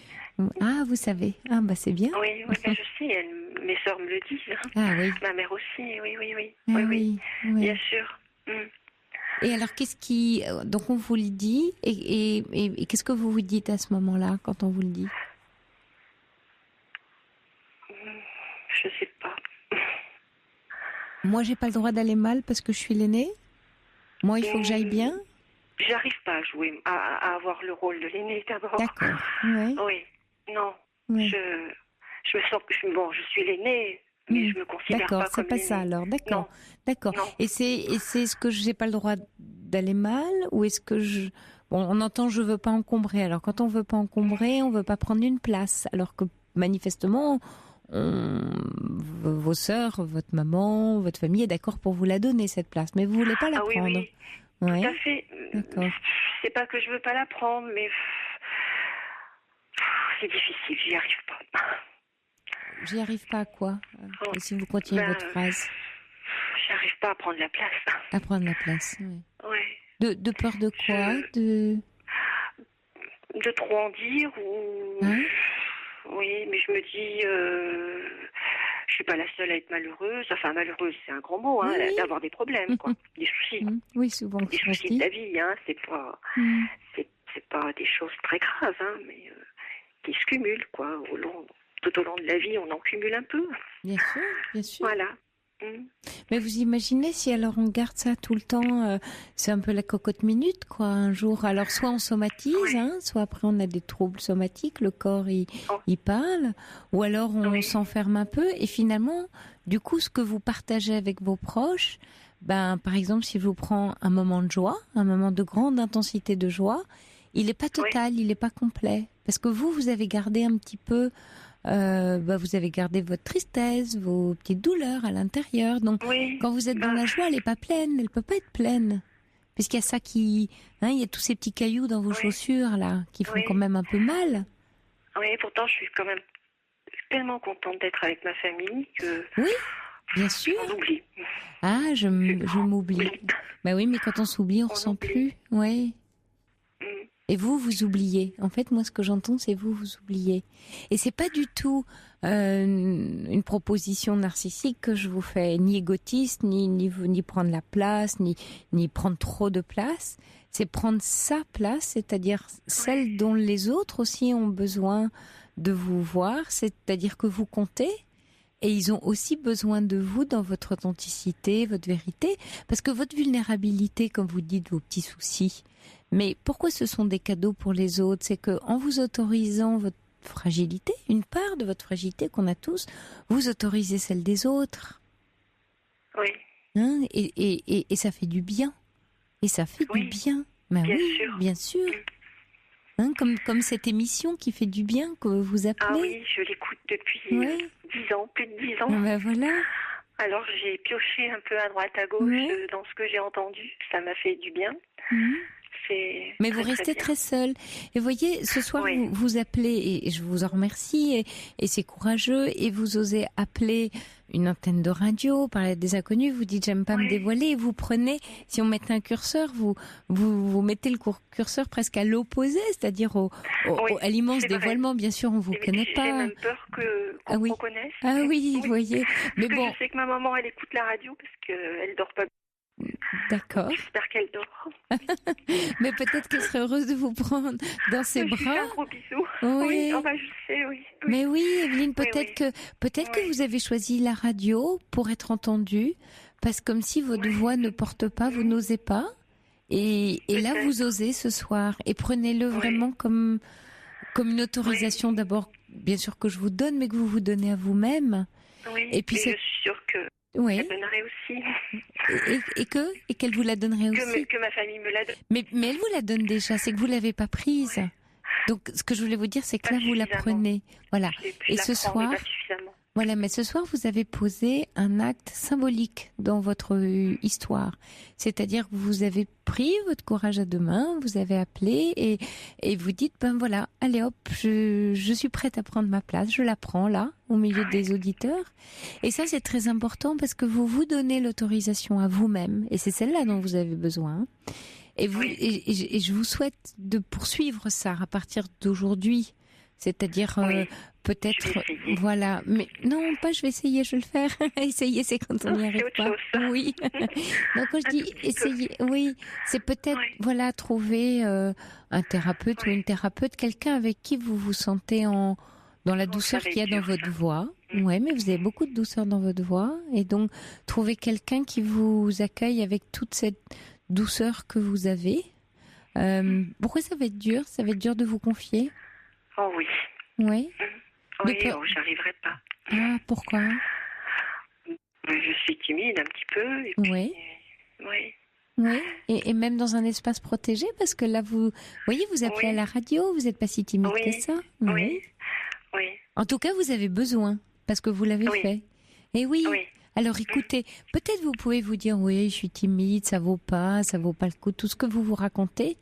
Ah, vous savez. Ah, c'est bien. Oui, je sais. Mes sœurs me le disent. Hein. Ah oui. Ma mère aussi, oui. Ah, oui. Bien sûr. Et alors, qu'est-ce qui... Donc, on vous le dit. Et qu'est-ce que vous vous dites à ce moment-là, quand on vous le dit? Je sais pas. Moi, j'ai pas le droit d'aller mal parce que je suis l'aînée. Moi, il faut que j'aille bien. J'arrive pas à jouer, à avoir le rôle de l'aînée d'abord. D'accord. Oui. Oui. Non. Oui. Je me sens que je suis l'aînée, mais je me considère pas comme l'aînée. D'accord, c'est pas ça alors. D'accord. Non. D'accord. Non. Et c'est ce que j'ai pas le droit d'aller mal, ou est-ce que on entend je veux pas encombrer. Alors quand on veut pas encombrer, on veut pas prendre une place, alors que manifestement vos sœurs, votre maman, votre famille est d'accord pour vous la donner cette place, mais vous voulez pas la prendre. Oui. Ouais. Tout à fait. D'accord. C'est pas que je veux pas la prendre, mais c'est difficile, j'y arrive pas. J'y arrive pas à quoi? Si vous continuez votre phrase. J'y arrive pas à prendre la place. À prendre la place, oui. Ouais. De peur de quoi? De trop en dire ou... Hein? Oui, mais je me dis... je suis pas la seule à être malheureuse. Enfin, malheureuse, c'est un grand mot, hein, d'avoir des problèmes, quoi. Des soucis. Oui, souvent. Des soucis de la vie, hein. C'est pas des choses très graves, hein, mais qui se cumulent, quoi. Tout au long de la vie, on en cumule un peu. Bien sûr. Voilà. Mais vous imaginez si alors on garde ça tout le temps, c'est un peu la cocotte minute, quoi, un jour. Alors soit on somatise, hein, soit après on a des troubles somatiques, le corps il parle, ou alors on s'enferme un peu et finalement, du coup, ce que vous partagez avec vos proches, par exemple, si je vous prends un moment de joie, un moment de grande intensité de joie, il n'est pas total, il n'est pas complet, parce que vous avez gardé un petit peu... vous avez gardé votre tristesse, vos petites douleurs à l'intérieur. Donc, quand vous êtes dans la joie, elle n'est pas pleine. Elle peut pas être pleine. Puisqu'il y a ça il y a tous ces petits cailloux dans vos chaussures, là, qui font quand même un peu mal. Oui, pourtant, je suis quand même tellement contente d'être avec ma famille que... Oui, bien sûr. On oublie. Ah, je m'oublie. Oui, mais quand on s'oublie, on ressent plus. Oui. Et vous oubliez. En fait, moi, ce que j'entends, c'est vous oubliez. Et c'est pas du tout une proposition narcissique que je vous fais, ni égotiste, ni prendre la place, ni prendre trop de place. C'est prendre sa place, c'est-à-dire celle dont les autres aussi ont besoin de vous voir, c'est-à-dire que vous comptez. Et ils ont aussi besoin de vous dans votre authenticité, votre vérité, parce que votre vulnérabilité, comme vous dites, vos petits soucis. Mais pourquoi ce sont des cadeaux pour les autres? C'est que en vous autorisant votre fragilité, une part de votre fragilité qu'on a tous, vous autorisez celle des autres. Oui. Hein, et ça fait du bien. Et ça fait du bien. Bien sûr. Hein, comme cette émission qui fait du bien, que vous appelez. Ah oui, je l'écoute depuis 10 ans, plus de 10 ans. Voilà. Alors j'ai pioché un peu à droite à gauche dans ce que j'ai entendu. Ça m'a fait du bien. Mais vous restez très seule. Et voyez, ce soir, vous appelez, et je vous en remercie, et c'est courageux, et vous osez appeler une antenne de radio, parler à des inconnus, vous dites j'aime pas me dévoiler, et vous prenez, si on mettait un curseur, vous mettez le curseur presque à l'opposé, c'est-à-dire à l'immense dévoilement. Bien sûr, on vous connaît pas. J'ai même peur qu'on me reconnaisse. Ah oui, vous voyez. Mais bon. Je sais que ma maman, elle écoute la radio parce qu'elle dort pas. D'accord. J'espère qu'elle dort. Mais peut-être qu'elle serait heureuse de vous prendre dans ses bras. Un gros bisou. Oui. Je sais, oui. Mais oui, Evelyne, peut-être que vous avez choisi la radio pour être entendue, parce que comme si votre voix ne porte pas, vous n'osez pas. Et là, vous osez ce soir. Et prenez-le vraiment comme une autorisation d'abord, bien sûr que je vous donne, mais que vous vous donnez à vous-même. Oui, et puis je suis sûre que Oui. Elle donnerait aussi. Et qu'elle vous la donnerait aussi. Que ma famille me la donne. Mais elle vous la donne déjà, c'est que vous l'avez pas prise. Donc, ce que je voulais vous dire, c'est que là, vous la prenez. Voilà. Et ce soir, voilà, mais ce soir, vous avez posé un acte symbolique dans votre histoire. C'est-à-dire que vous avez pris votre courage à deux mains, vous avez appelé et vous dites, ben voilà, allez hop, je suis prête à prendre ma place, je la prends là, au milieu des auditeurs. Et ça, c'est très important parce que vous vous donnez l'autorisation à vous-même. Et c'est celle-là dont vous avez besoin. Et je vous souhaite de poursuivre ça à partir d'aujourd'hui. C'est-à-dire peut-être, voilà, mais non, pas je vais essayer, je vais le faire. Essayer, c'est quand on n'y arrive pas. Chose, oui. Donc quand je dis essayer, oui, c'est peut-être voilà trouver un thérapeute ou une thérapeute, quelqu'un avec qui vous vous sentez dans la douceur qu'il y a dans votre voix. Ouais, mais vous avez beaucoup de douceur dans votre voix, et donc trouver quelqu'un qui vous accueille avec toute cette douceur que vous avez. Pourquoi ça va être dur? Ça va être dur de vous confier? Oh oui. Oui. Oui, j'arriverai pas. Ah, pourquoi? Je suis timide un petit peu. Et puis, oui. Oui. Et même dans un espace protégé, parce que là, vous voyez, vous appelez à la radio, vous n'êtes pas si timide que ça. Oui. En tout cas, vous avez besoin, parce que vous l'avez fait. Et oui. Alors écoutez, peut-être vous pouvez vous dire, oui, je suis timide, ça vaut pas le coup, tout ce que vous vous racontez,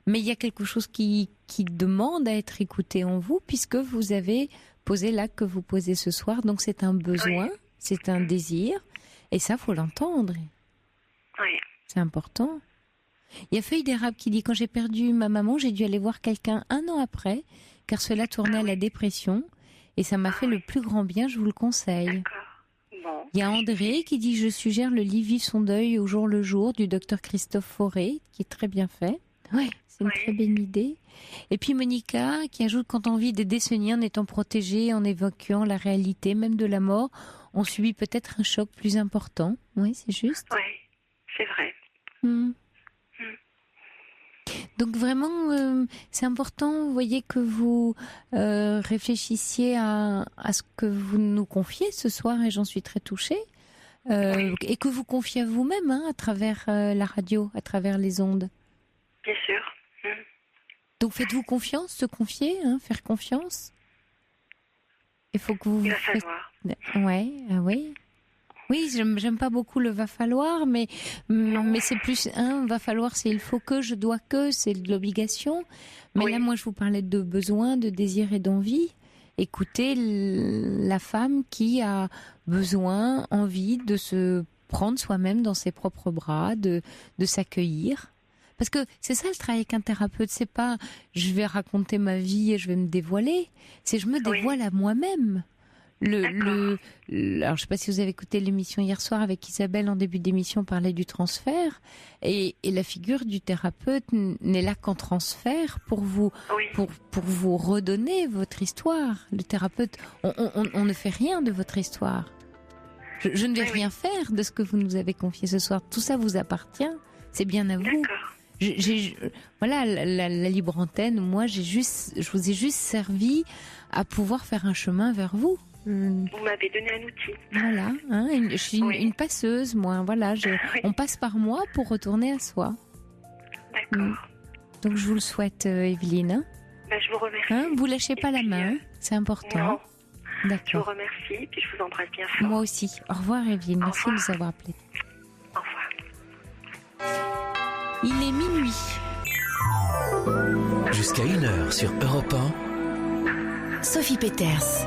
mais il y a quelque chose qui demande à être écouté en vous, puisque vous avez posé l'acte que vous posez ce soir, donc c'est un besoin, c'est un désir, et ça, faut l'entendre. Oui. C'est important. Il y a Feuille d'érable qui dit, quand j'ai perdu ma maman, j'ai dû aller voir quelqu'un 1 an après, car cela tournait à la dépression, et ça m'a fait le plus grand bien, je vous le conseille. D'accord. Bon. Il y a André qui dit « Je suggère le livre Vivre son deuil au jour le jour » du docteur Christophe Fauré, qui est très bien fait. Oui, c'est une très belle idée. Et puis Monica qui ajoute « Quand on vit des décennies en étant protégé, en évoquant la réalité même de la mort, on subit peut-être un choc plus important. » Oui, c'est juste. Oui, c'est vrai. Donc vraiment, c'est important, vous voyez, que vous réfléchissiez à ce que vous nous confiez ce soir, et j'en suis très touchée, et que vous confiez à vous-même à travers la radio, à travers les ondes. Bien sûr. Donc faites-vous confiance, se confier, faire confiance. Il faut que vous... Il va falloir. Oui. Oui, j'aime pas beaucoup le va falloir, mais c'est plus va falloir, c'est il faut que, je dois que, c'est de l'obligation. Mais là, moi, je vous parlais de besoin, de désir et d'envie. Écoutez la femme qui a besoin, envie de se prendre soi-même dans ses propres bras, de s'accueillir. Parce que c'est ça le travail avec un thérapeute, c'est pas je vais raconter ma vie et je vais me dévoiler, c'est je me dévoile à moi-même. Alors, je sais pas si vous avez écouté l'émission hier soir avec Isabelle, en début d'émission, on parlait du transfert, et la figure du thérapeute n'est là qu'en transfert pour vous, pour vous redonner votre histoire. Le thérapeute, on ne fait rien de votre histoire. Je ne vais rien faire de ce que vous nous avez confié ce soir. Tout ça vous appartient. C'est bien à vous. Voilà, la libre antenne, moi, je vous ai juste servi à pouvoir faire un chemin vers vous. Vous m'avez donné un outil. Voilà, je suis une passeuse, moi. Voilà, on passe par moi pour retourner à soi. D'accord. Donc je vous le souhaite, Evelyne. Je vous remercie. Vous lâchez pas la main, c'est important. Non. D'accord. Je vous remercie, puis je vous embrasse bien fort. Moi aussi. Au revoir, Evelyne. Merci de nous avoir appelés. Au revoir. Il est minuit. Jusqu'à 1h sur Europe 1. Sophie Peters.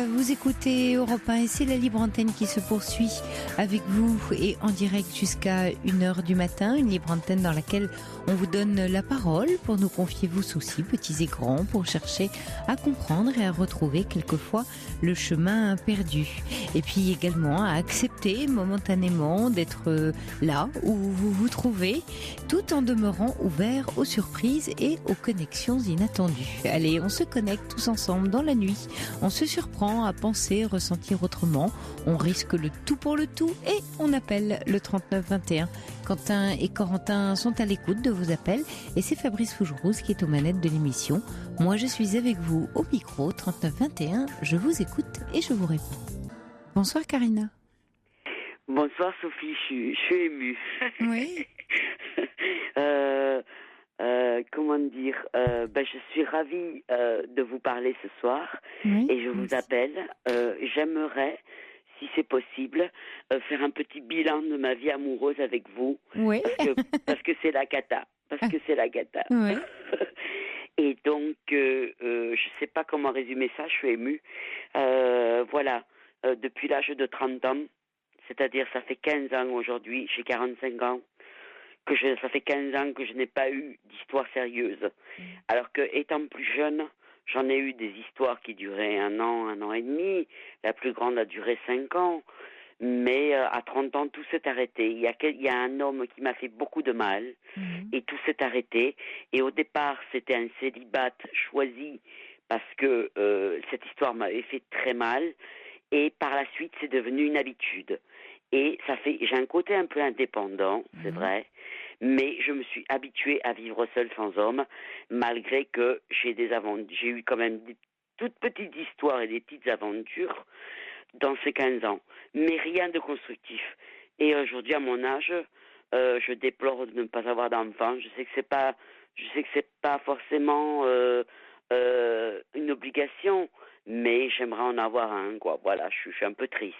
Vous écoutez Europe 1 et c'est la libre antenne qui se poursuit avec vous et en direct jusqu'à 1h du matin, une libre antenne dans laquelle on vous donne la parole pour nous confier vos soucis, petits et grands, pour chercher à comprendre et à retrouver quelquefois le chemin perdu. Et puis également à accepter momentanément d'être là où vous vous trouvez, tout en demeurant ouvert aux surprises et aux connexions inattendues. Allez, on se connecte tous ensemble dans la nuit. On se surprend à penser, ressentir autrement. On risque le tout pour le tout et on appelle le 3921. Quentin et Corentin sont à l'écoute de vos appels et c'est Fabrice Fougerouz qui est aux manettes de l'émission. Moi, je suis avec vous au micro 3921. Je vous écoute et je vous réponds. Bonsoir Karina. Bonsoir Sophie, je suis émue. Oui. Comment dire, je suis ravie de vous parler ce soir, Oui, et je vous appelle. J'aimerais, si c'est possible, faire un petit bilan de ma vie amoureuse avec vous, Oui. parce que c'est la cata. Oui. Et donc, je sais pas comment résumer ça, je suis émue. Voilà, depuis l'âge de 30 ans, c'est-à-dire ça fait 15 ans aujourd'hui, j'ai 45 ans, ça fait 15 ans que je n'ai pas eu d'histoire sérieuse. Alors que, étant plus jeune, j'en ai eu des histoires qui duraient 1 an et demi. La plus grande a duré 5 ans. Mais à 30 ans, tout s'est arrêté. Il y a un homme qui m'a fait beaucoup de mal et tout s'est arrêté. Et au départ, c'était un célibat choisi parce que cette histoire m'avait fait très mal. Et par la suite, c'est devenu une habitude. Et j'ai un côté un peu indépendant, c'est vrai, mais je me suis habituée à vivre seule sans homme, malgré que j'ai eu quand même des toutes petites histoires et des petites aventures dans ces 15 ans, mais rien de constructif. Et aujourd'hui, à mon âge, je déplore de ne pas avoir d'enfant. Je sais que c'est pas forcément une obligation, mais j'aimerais en avoir un, quoi. Voilà, je suis un peu triste.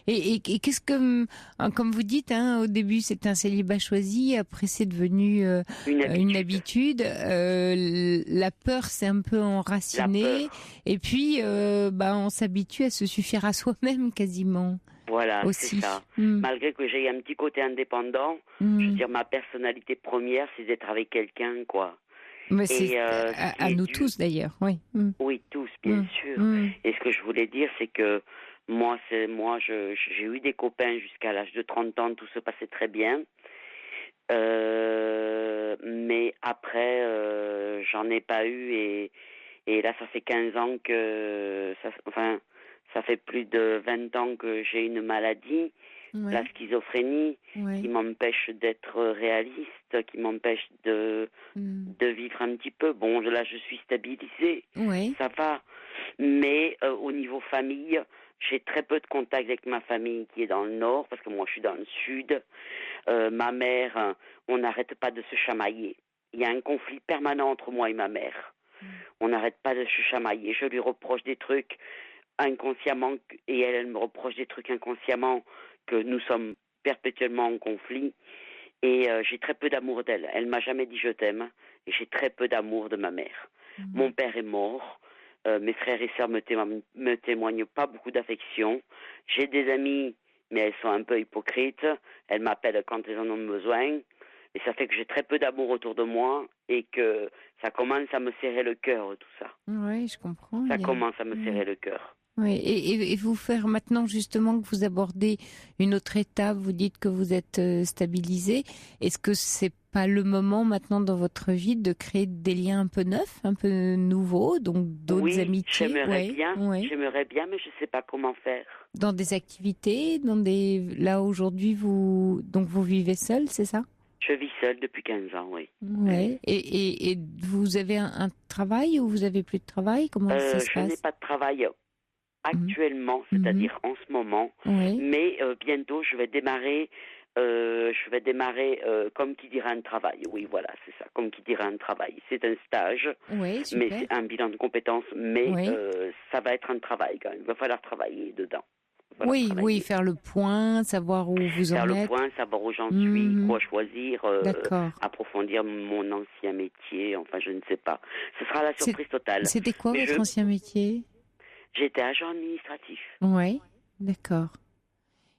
Et qu'est-ce que, comme vous dites, au début c'était un célibat choisi, après c'est devenu une habitude. La peur s'est un peu enracinée, et puis on s'habitue à se suffire à soi-même quasiment. Voilà, aussi. C'est ça. Malgré que j'ai un petit côté indépendant, je veux dire, ma personnalité première, c'est d'être avec quelqu'un, quoi. Mais c'est à nous tous d'ailleurs, oui. Oui, tous, bien sûr. Et ce que je voulais dire, c'est que moi, j'ai eu des copains jusqu'à l'âge de 30 ans, tout se passait très bien. Mais après, j'en ai pas eu et là, ça fait 15 ans ça fait plus de 20 ans que j'ai une maladie, la schizophrénie, qui m'empêche d'être réaliste, qui m'empêche de vivre un petit peu. Bon, là, je suis stabilisée, ça va. Mais au niveau famille, j'ai très peu de contact avec ma famille qui est dans le nord, parce que moi, je suis dans le sud. Ma mère, on n'arrête pas de se chamailler. Il y a un conflit permanent entre moi et ma mère. On n'arrête pas de se chamailler. Je lui reproche des trucs inconsciemment, et elle me reproche des trucs inconsciemment, que nous sommes perpétuellement en conflit. Et j'ai très peu d'amour d'elle. Elle m'a jamais dit je t'aime, et j'ai très peu d'amour de ma mère. Mon père est mort. Mes frères et sœurs me témoignent pas beaucoup d'affection. J'ai des amies, mais elles sont un peu hypocrites. Elles m'appellent quand elles en ont besoin. Et ça fait que j'ai très peu d'amour autour de moi et que ça commence à me serrer le cœur, tout ça. Oui, je comprends. Ça commence à me serrer le cœur. Oui, et vous faire maintenant justement que vous abordez une autre étape, vous dites que vous êtes stabilisé. Est-ce que c'est pas le moment maintenant dans votre vie de créer des liens un peu neufs, un peu nouveaux, donc d'autres amitiés? J'aimerais bien, mais je sais pas comment faire. Dans des activités, là aujourd'hui vous vivez seul, c'est ça? Je vis seule depuis 15 ans, oui. Ouais. Et vous avez un travail ou vous avez plus de travail? Comment ça se passe? Je n'ai pas de travail actuellement, c'est-à-dire en ce moment, mais bientôt je vais démarrer comme qui dirait un travail. Oui, voilà, c'est ça, comme qui dirait un travail. C'est un stage, mais c'est un bilan de compétences, mais ça va être un travail quand même. Il va falloir travailler dedans. Faire le point, savoir où vous en êtes. Faire le point, savoir où j'en suis, quoi choisir, approfondir mon ancien métier, enfin je ne sais pas. Ce sera la surprise totale. C'était quoi votre ancien métier? J'étais agent administratif. Oui. D'accord.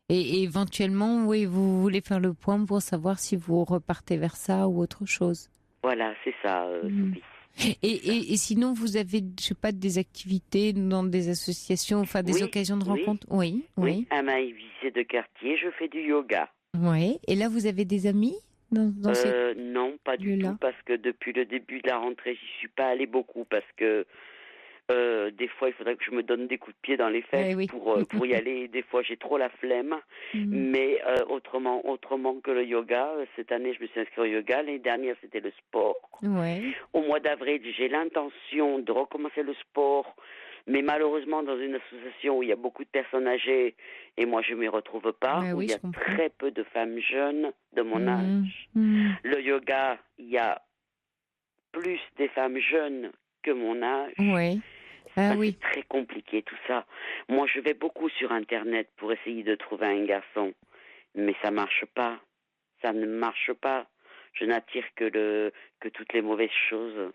Et éventuellement, oui, vous voulez faire le point pour savoir si vous repartez vers ça ou autre chose. Voilà, c'est ça, Sophie. Et sinon, vous avez, je sais pas, des activités dans des associations, enfin des occasions de rencontre? Oui. À ma visée de quartier, je fais du yoga. Oui. Et là, vous avez des amis dans ces non, pas du lieux-là? tout, parce que depuis le début de la rentrée, j'y suis pas allée beaucoup, parce que des fois, il faudrait que je me donne des coups de pied dans les fesses pour y aller. Des fois, j'ai trop la flemme. Mais autrement que le yoga, cette année, je me suis inscrite au yoga. L'année dernière, c'était le sport. Ouais. Au mois d'avril, j'ai l'intention de recommencer le sport. Mais malheureusement, dans une association où il y a beaucoup de personnes âgées, et moi, je ne m'y retrouve pas, où il y a très peu de femmes jeunes de mon âge. Le yoga, il y a plus des femmes jeunes que mon âge. Oui. C'est très compliqué tout ça. Moi, je vais beaucoup sur Internet pour essayer de trouver un garçon, mais ça marche pas. Ça ne marche pas. Je n'attire que toutes les mauvaises choses.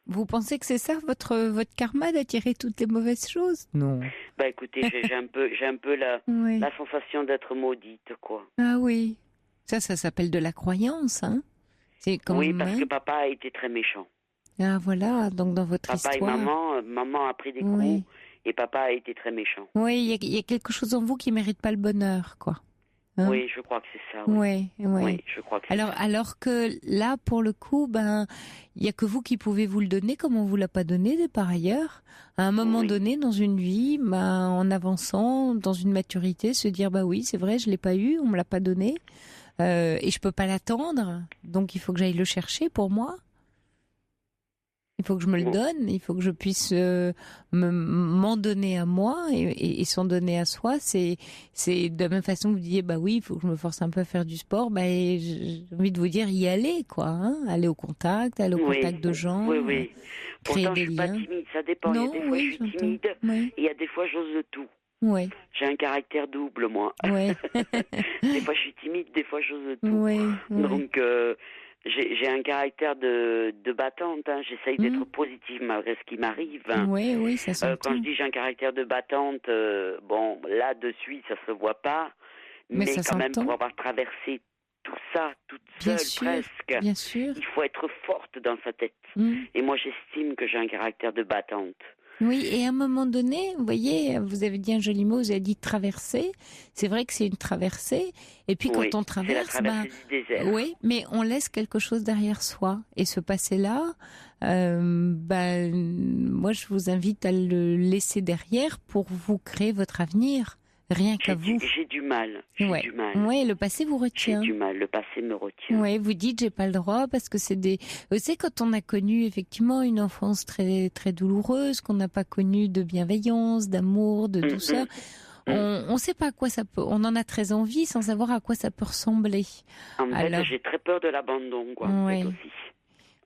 Vous pensez que c'est ça votre karma, d'attirer toutes les mauvaises choses? Non. Bah écoutez, j'ai un peu la sensation d'être maudite, quoi. Ah oui. Ça s'appelle de la croyance, hein? C'est comme oui, parce que papa a été très méchant. Ah voilà, donc dans votre histoire... Papa et maman a pris des coups et papa a été très méchant. Oui, il y a quelque chose en vous qui ne mérite pas le bonheur, quoi. Hein? Oui, je crois que c'est ça. Oui, je crois que c'est ça. Alors que là, pour le coup, il n'y a que vous qui pouvez vous le donner, comme on ne vous l'a pas donné par ailleurs. À un moment donné, dans une vie, en avançant, dans une maturité, se dire, oui, c'est vrai, je ne l'ai pas eu, on ne me l'a pas donné, et je ne peux pas l'attendre, donc il faut que j'aille le chercher pour moi. Il faut que je me le donne, il faut que je puisse m'en donner à moi et s'en donner à soi. C'est de la même façon que vous disiez, oui, il faut que je me force un peu à faire du sport. J'ai envie de vous dire, y aller, quoi. Hein, aller au contact de gens. Oui. Créer Pourtant, des je suis liens. Pas timide, ça dépend. Non, il y a des fois, je suis timide et il y a des fois, j'ose de tout. Oui. J'ai un caractère double, moi. Oui. Des fois, je suis timide, des fois, j'ose de tout. Oui. Donc... J'ai un caractère de battante, hein. J'essaye d'être positive malgré ce qui m'arrive. Oui, ça s'entend. Quand je dis j'ai un caractère de battante, là, de suite, ça se voit pas. Mais quand même, pour avoir traversé tout ça, toute seule presque, bien sûr. Il faut être forte dans sa tête. Et moi, j'estime que j'ai un caractère de battante. Oui, et à un moment donné, vous voyez, vous avez dit un joli mot, vous avez dit traverser. C'est vrai que c'est une traversée. Et puis quand on traverse, c'est la traversée du désert. Oui, mais on laisse quelque chose derrière soi. Et ce passé-là, moi je vous invite à le laisser derrière pour vous créer votre avenir. Rien qu'à vous. J'ai du mal. Oui, le passé vous retient. J'ai du mal, le passé me retient. Oui, vous dites j'ai pas le droit parce que c'est quand on a connu effectivement une enfance très très douloureuse, qu'on n'a pas connu de bienveillance, d'amour, de douceur. On ne sait pas à quoi ça peut. On en a très envie sans savoir à quoi ça peut ressembler. En fait, j'ai très peur de l'abandon, en fait aussi.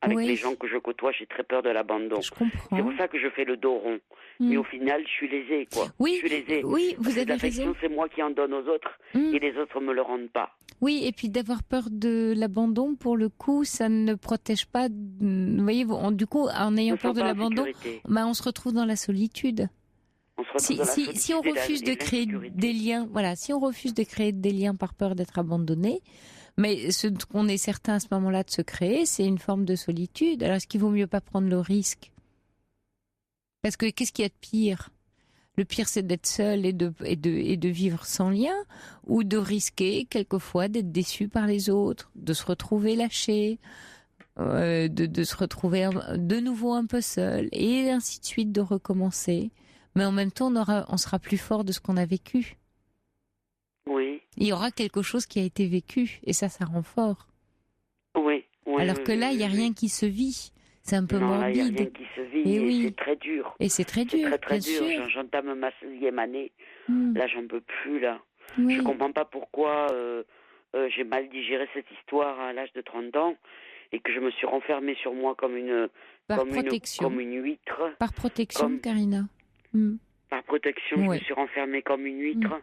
Avec les gens que je côtoie, j'ai très peur de l'abandon. Je comprends. C'est pour ça que je fais le dos rond. Mais au final, je suis lésée, quoi. Oui, je suis lésée. Oui, vous avez raison. C'est moi qui en donne aux autres et les autres me le rendent pas. Oui, et puis d'avoir peur de l'abandon, pour le coup, ça ne protège pas. Vous voyez, du coup, en ayant peur de l'abandon, on se retrouve dans la solitude. Si on refuse de créer des liens, si on refuse de créer des liens par peur d'être abandonné, mais ce qu'on est certain à ce moment-là de se créer, c'est une forme de solitude. Alors, est-ce qu'il vaut mieux pas prendre le risque? Parce que qu'est-ce qu'il y a de pire? Le pire, c'est d'être seul et de vivre sans lien, ou de risquer quelquefois d'être déçu par les autres, de se retrouver lâché, de se retrouver de nouveau un peu seul, et ainsi de suite, de recommencer. Mais en même temps, on sera plus fort de ce qu'on a vécu. Oui. Il y aura quelque chose qui a été vécu, et ça rend fort. Oui. Alors que là, il n'y a rien qui se vit. C'est un peu morbide. Il n'y a rien qui se vit, et c'est très dur. Et c'est très dur, très bien sûr. J'entame ma 6e année. Là, j'en peux plus, là. Oui. Je comprends pas pourquoi j'ai mal digéré cette histoire à l'âge de 30 ans et que je me suis renfermée sur moi comme une huître. Par protection, Karina. Par protection, je me suis renfermée comme une huître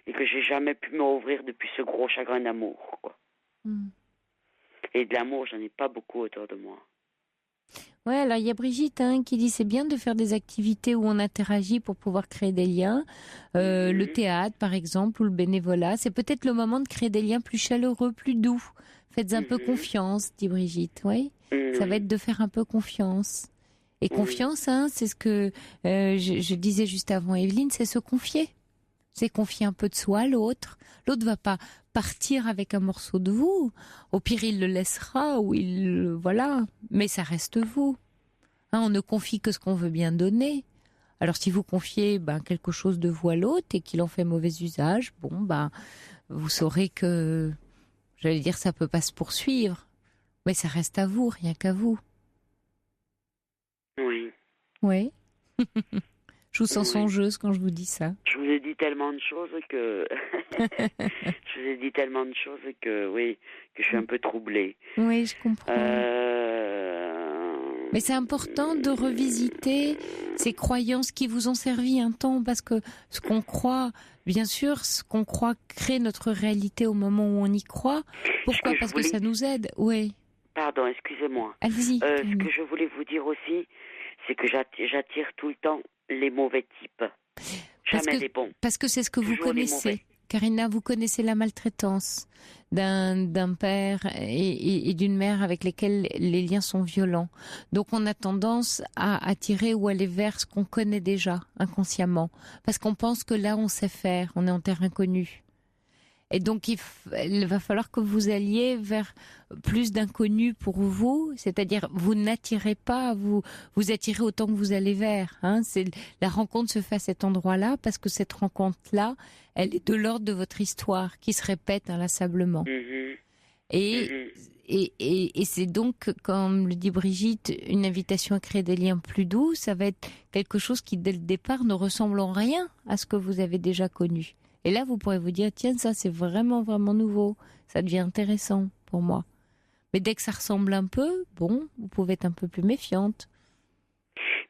et que j'ai jamais pu me rouvrir depuis ce gros chagrin d'amour, quoi. Et de l'amour, j'en ai pas beaucoup autour de moi. Ouais, alors il y a Brigitte qui dit c'est bien de faire des activités où on interagit pour pouvoir créer des liens. Le théâtre, par exemple, ou le bénévolat, c'est peut-être le moment de créer des liens plus chaleureux, plus doux. Faites un peu confiance, dit Brigitte. Oui, ça va être de faire un peu confiance. Et confiance, c'est ce que je disais juste avant, Evelyne, c'est se confier. C'est confier un peu de soi à l'autre. L'autre va pas partir avec un morceau de vous. Au pire, il le laissera ou voilà. Mais ça reste vous. On ne confie que ce qu'on veut bien donner. Alors, si vous confiez quelque chose de vous à l'autre et qu'il en fait mauvais usage, vous saurez que, j'allais dire, ça peut pas se poursuivre. Mais ça reste à vous, rien qu'à vous. Oui. Oui. Je vous sens songeuse quand je vous dis ça. Je vous ai dit tellement de choses que oui, que je suis un peu troublée. Oui, je comprends. Mais c'est important de revisiter ces croyances qui vous ont servi un temps, parce que ce qu'on croit, bien sûr, ce qu'on croit crée notre réalité au moment où on y croit. Pourquoi ? Parce que ça nous aide. Oui. Pardon, excusez-moi. Allez-y. Ce que je voulais vous dire aussi, c'est que j'attire tout le temps les mauvais types. Jamais les bons. Parce que c'est ce que vous connaissez. Karina, vous connaissez la maltraitance d'un père et d'une mère avec lesquels les liens sont violents. Donc on a tendance à attirer ou aller vers ce qu'on connaît déjà inconsciemment. Parce qu'on pense que là on sait faire, on est en terre inconnue. Et donc, il va falloir que vous alliez vers plus d'inconnus pour vous, c'est-à-dire vous n'attirez pas, vous attirez autant que vous allez vers. La rencontre se fait à cet endroit-là parce que cette rencontre-là, elle est de l'ordre de votre histoire qui se répète inlassablement. Et c'est donc, comme le dit Brigitte, une invitation à créer des liens plus doux. Ça va être quelque chose qui, dès le départ, ne ressemble en rien à ce que vous avez déjà connu. Et là, vous pourrez vous dire, tiens, ça c'est vraiment, vraiment nouveau. Ça devient intéressant pour moi. Mais dès que ça ressemble un peu, vous pouvez être un peu plus méfiante.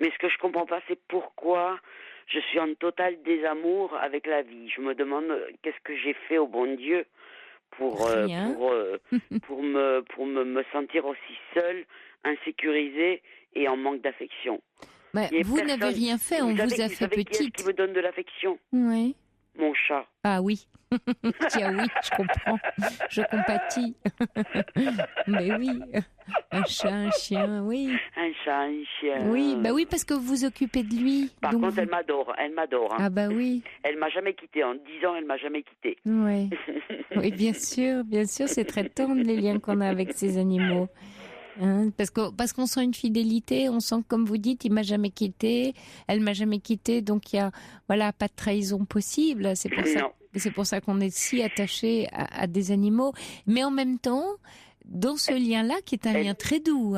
Mais ce que je comprends pas, c'est pourquoi je suis en total désamour avec la vie. Je me demande qu'est-ce que j'ai fait au bon Dieu pour me sentir aussi seule, insécurisée et en manque d'affection. Vous n'avez rien fait, on vous a fait petite. Qui est-ce qui me donne de l'affection ? Oui. Mon chat. Ah oui. Tiens, oui, je comprends. Je compatis. Mais oui. Un chat, un chien, oui. Un chat, un chien. Oui, oui, parce que vous vous occupez de lui. Par contre, elle m'adore. Ah oui. Elle m'a jamais quittée. En 10 ans, elle m'a jamais quittée. Oui. Oui, bien sûr, c'est très tendre les liens qu'on a avec ces animaux. Parce qu'on sent une fidélité, on sent que, comme vous dites, il m'a jamais quitté, elle m'a jamais quitté, donc il y a pas de trahison possible. C'est pour ça qu'on est si attaché à des animaux. Mais en même temps, dans ce lien-là, qui est un lien très doux,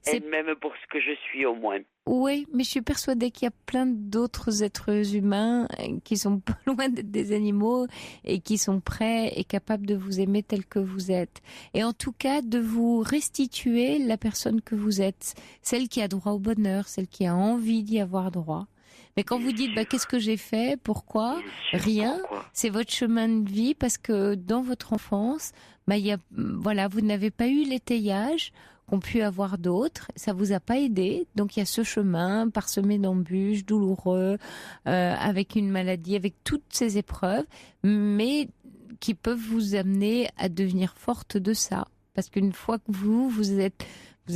c'est même pour ce que je suis au moins. Oui, mais je suis persuadée qu'il y a plein d'autres êtres humains qui sont pas loin d'être des animaux et qui sont prêts et capables de vous aimer tel que vous êtes. Et en tout cas, de vous restituer la personne que vous êtes, celle qui a droit au bonheur, celle qui a envie d'y avoir droit. Mais quand vous dites qu'est-ce que j'ai fait, pourquoi, rien, c'est votre chemin de vie, parce que dans votre enfance, vous n'avez pas eu l'étayage qu'ont pu avoir d'autres, ça vous a pas aidé, donc il y a ce chemin parsemé d'embûches, douloureux, avec une maladie, avec toutes ces épreuves, mais qui peuvent vous amener à devenir forte de ça, parce qu'une fois que vous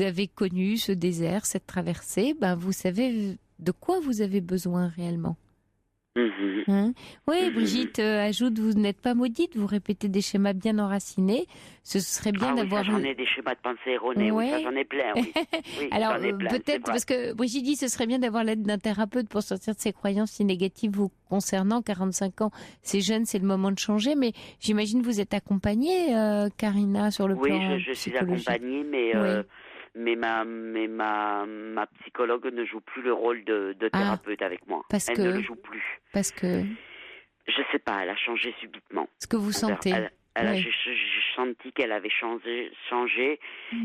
avez connu ce désert, cette traversée, vous savez de quoi vous avez besoin réellement. Oui, Brigitte ajoute, vous n'êtes pas maudite, vous répétez des schémas bien enracinés. Ce serait bien d'avoir... j'en ai des schémas de pensée erronés, ça j'en ai plein, oui. Alors peut-être, parce que Brigitte dit, ce serait bien d'avoir l'aide d'un thérapeute pour sortir de ces croyances si négatives vous concernant. 45 ans, c'est jeune, c'est le moment de changer, mais j'imagine que vous êtes accompagnée, Karina, sur le plan je suis accompagnée, mais ma psychologue ne joue plus le rôle de thérapeute avec moi. Elle ne le joue plus. Parce que... Je sais pas, elle a changé subitement. Ce que vous sentez. J'ai senti qu'elle avait changé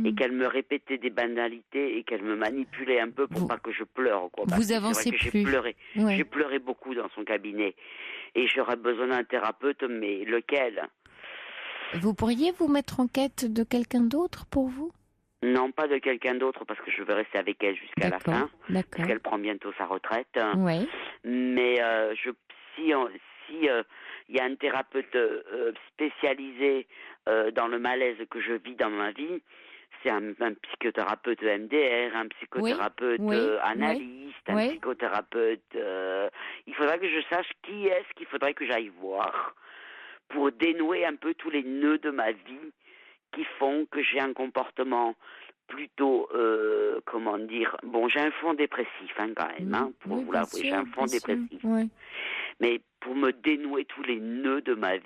et qu'elle me répétait des banalités et qu'elle me manipulait un peu pour pas que je pleure. Vous avancez plus. J'ai pleuré. J'ai pleuré beaucoup dans son cabinet. Et j'aurais besoin d'un thérapeute, mais lequel ? Vous pourriez vous mettre en quête de quelqu'un d'autre pour vous ? Non, pas de quelqu'un d'autre, parce que je veux rester avec elle jusqu'à la fin. D'accord. Parce qu'elle prend bientôt sa retraite. Ouais. Mais si il y a un thérapeute spécialisé dans le malaise que je vis dans ma vie, c'est un psychothérapeute MDR, un psychothérapeute analyste, un psychothérapeute. Il faudrait que je sache qui est-ce qu'il faudrait que j'aille voir pour dénouer un peu tous les nœuds de ma vie qui font que j'ai un comportement plutôt, comment dire, bon, j'ai un fond dépressif quand même, pour vous l'avouer, j'ai un fond dépressif. Ouais. Mais pour me dénouer tous les nœuds de ma vie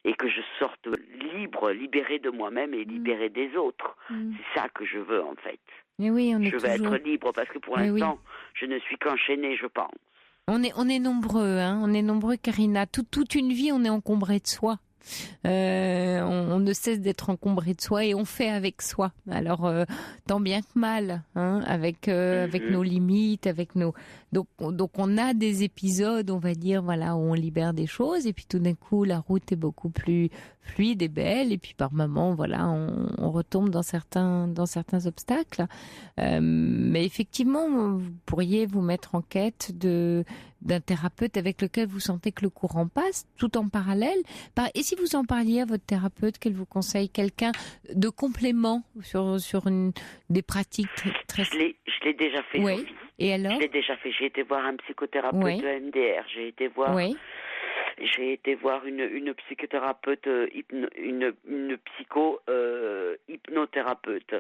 et que je sorte libre, libérée de moi-même et libérée des autres. C'est ça que je veux en fait. Mais oui, je veux être libre parce que pour l'instant, je ne suis qu'enchaînée, je pense. On est nombreux, on est nombreux, Karina. Toute une vie, on est encombré de soi. On ne cesse d'être encombré de soi et on fait avec soi. Alors tant bien que mal, avec nos limites, avec nos donc on a des épisodes, on va dire voilà, où on libère des choses et puis tout d'un coup la route est beaucoup plus fluide et belle et puis par moments voilà on retombe dans certains obstacles. Mais effectivement, vous pourriez vous mettre en quête d'un thérapeute avec lequel vous sentez que le courant passe, tout en parallèle. Et si vous en parliez à votre thérapeute, qu'elle vous conseille quelqu'un de complément sur des pratiques très... Je l'ai déjà fait. Oui. Sophie. Et alors? Je l'ai déjà fait. J'ai été voir un psychothérapeute MDR. J'ai été voir une psychothérapeute, une psycho hypnothérapeute.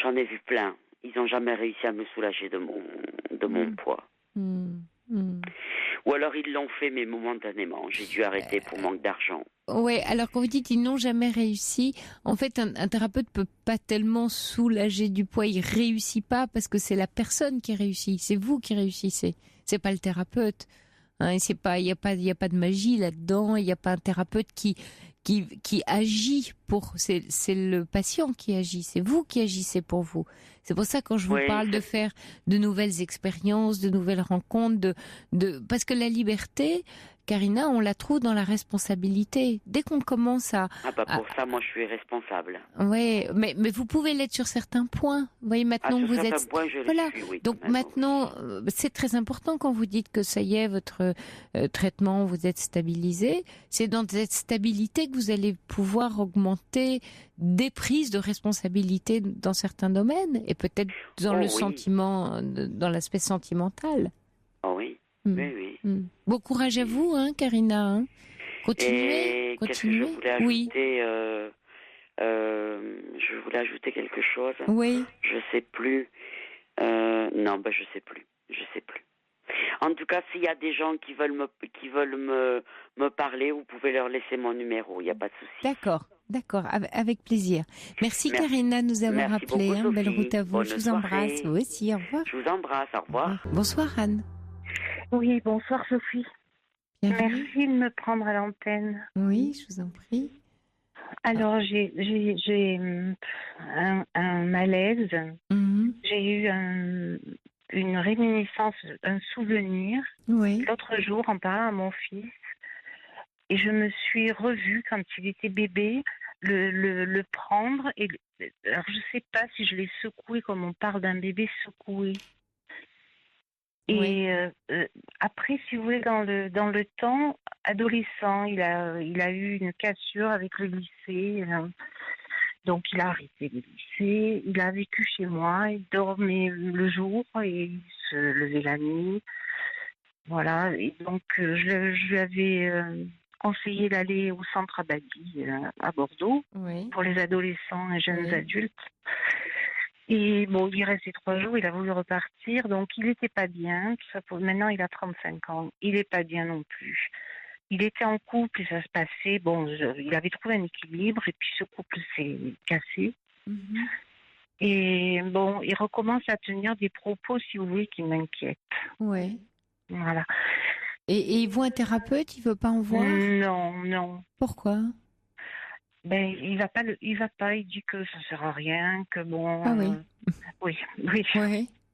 J'en ai vu plein. Ils n'ont jamais réussi à me soulager de mon poids. Ou alors ils l'ont fait, mais momentanément. J'ai dû arrêter pour manque d'argent. Oui, alors quand vous dites ils n'ont jamais réussi, en fait un thérapeute peut pas tellement soulager du poids, il réussit pas parce que c'est la personne qui réussit, c'est vous qui réussissez, c'est pas le thérapeute. C'est pas, il y a pas de magie là-dedans, il y a pas un thérapeute qui agit c'est le patient qui agit, c'est vous qui agissez pour vous. C'est pour ça quand je vous parle de faire de nouvelles expériences, de nouvelles rencontres, parce que la liberté, Karina, on la trouve dans la responsabilité. Dès qu'on commence à... pour ça, moi, je suis responsable. Oui, mais vous pouvez l'être sur certains points. Vous voyez, maintenant que vous êtes... Sur certains points, je voilà. le suis, oui. Donc maintenant, c'est très important quand vous dites que ça y est, votre traitement, vous êtes stabilisé. C'est dans cette stabilité que vous allez pouvoir augmenter des prises de responsabilité dans certains domaines et peut-être dans le sentiment, dans l'aspect sentimental. Oh oui. Oui. Bon courage à vous, Karina. Continuez. Qu'est-ce que je voulais ajouter je voulais ajouter quelque chose. Oui. Je sais plus. Non, je sais plus. En tout cas, s'il y a des gens qui veulent me parler, vous pouvez leur laisser mon numéro. Il n'y a pas de souci. D'accord, avec plaisir. Merci Karina de nous avoir appelé. Beaucoup, belle route à vous. Bonne je vous soirée. embrasse. Vous aussi. Au revoir. Je vous embrasse. Au revoir. Bonsoir Anne. Oui, bonsoir Sophie. Bienvenue. Merci de me prendre à l'antenne. Oui, je vous en prie. Alors, j'ai un malaise. J'ai eu une réminiscence, un souvenir. Oui. L'autre jour, en parlant à mon fils, et je me suis revue quand il était bébé, le prendre. Alors, je ne sais pas si je l'ai secoué comme on parle d'un bébé secoué. Et après, si vous voulez, dans le temps adolescent, il a eu une cassure avec le lycée. Donc, il a arrêté le lycée. Il a vécu chez moi. Il dormait le jour et il se levait la nuit. Voilà. Et donc, je lui avais conseillé d'aller au centre Abadie à Bordeaux pour les adolescents et jeunes adultes. Et bon, il restait 3 jours, il a voulu repartir, donc il n'était pas bien. Maintenant, il a 35 ans. Il n'est pas bien non plus. Il était en couple et ça se passait. Bon, il avait trouvé un équilibre et puis ce couple s'est cassé. Et bon, il recommence à tenir des propos, si vous voulez, qui m'inquiètent. Oui. Voilà. Et il voit un thérapeute, il veut pas en voir? Non. Pourquoi? Il va pas, il dit que ça sert à rien, que bon... Ah oui.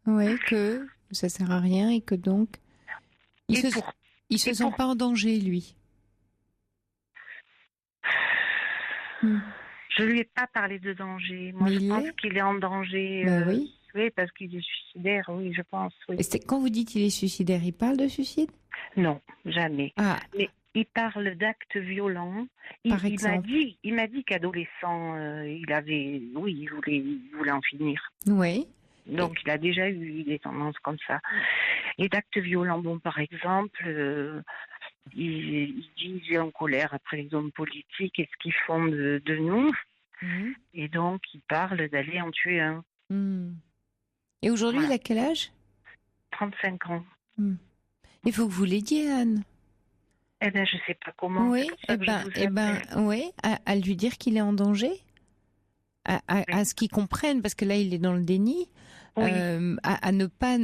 Oui, que ça sert à rien et que donc... Il se sent pas en danger, lui. Je Je lui ai pas parlé de danger. Moi, je pense qu'il est en danger. Oui. Oui, parce qu'il est suicidaire, oui, je pense. Oui. Et quand vous dites qu'il est suicidaire, il parle de suicide? Non, jamais. Ah. Mais il parle d'actes violents. Par exemple. Il m'a dit qu'adolescent, il voulait en finir. Oui. Donc, il a déjà eu des tendances comme ça. Et d'actes violents, bon, par exemple, il dit qu'il est en colère après les hommes politiques et ce qu'ils font de nous. Mmh. Et donc, il parle d'aller en tuer un. Mmh. Et aujourd'hui, il a quel âge? 35 ans. Mmh. Il faut que vous l'aidiez, Anne. Eh bien, je ne sais pas comment. Oui, à lui dire qu'il est en danger, à ce qu'il comprenne, parce que là, il est dans le déni. Oui. À ne pas...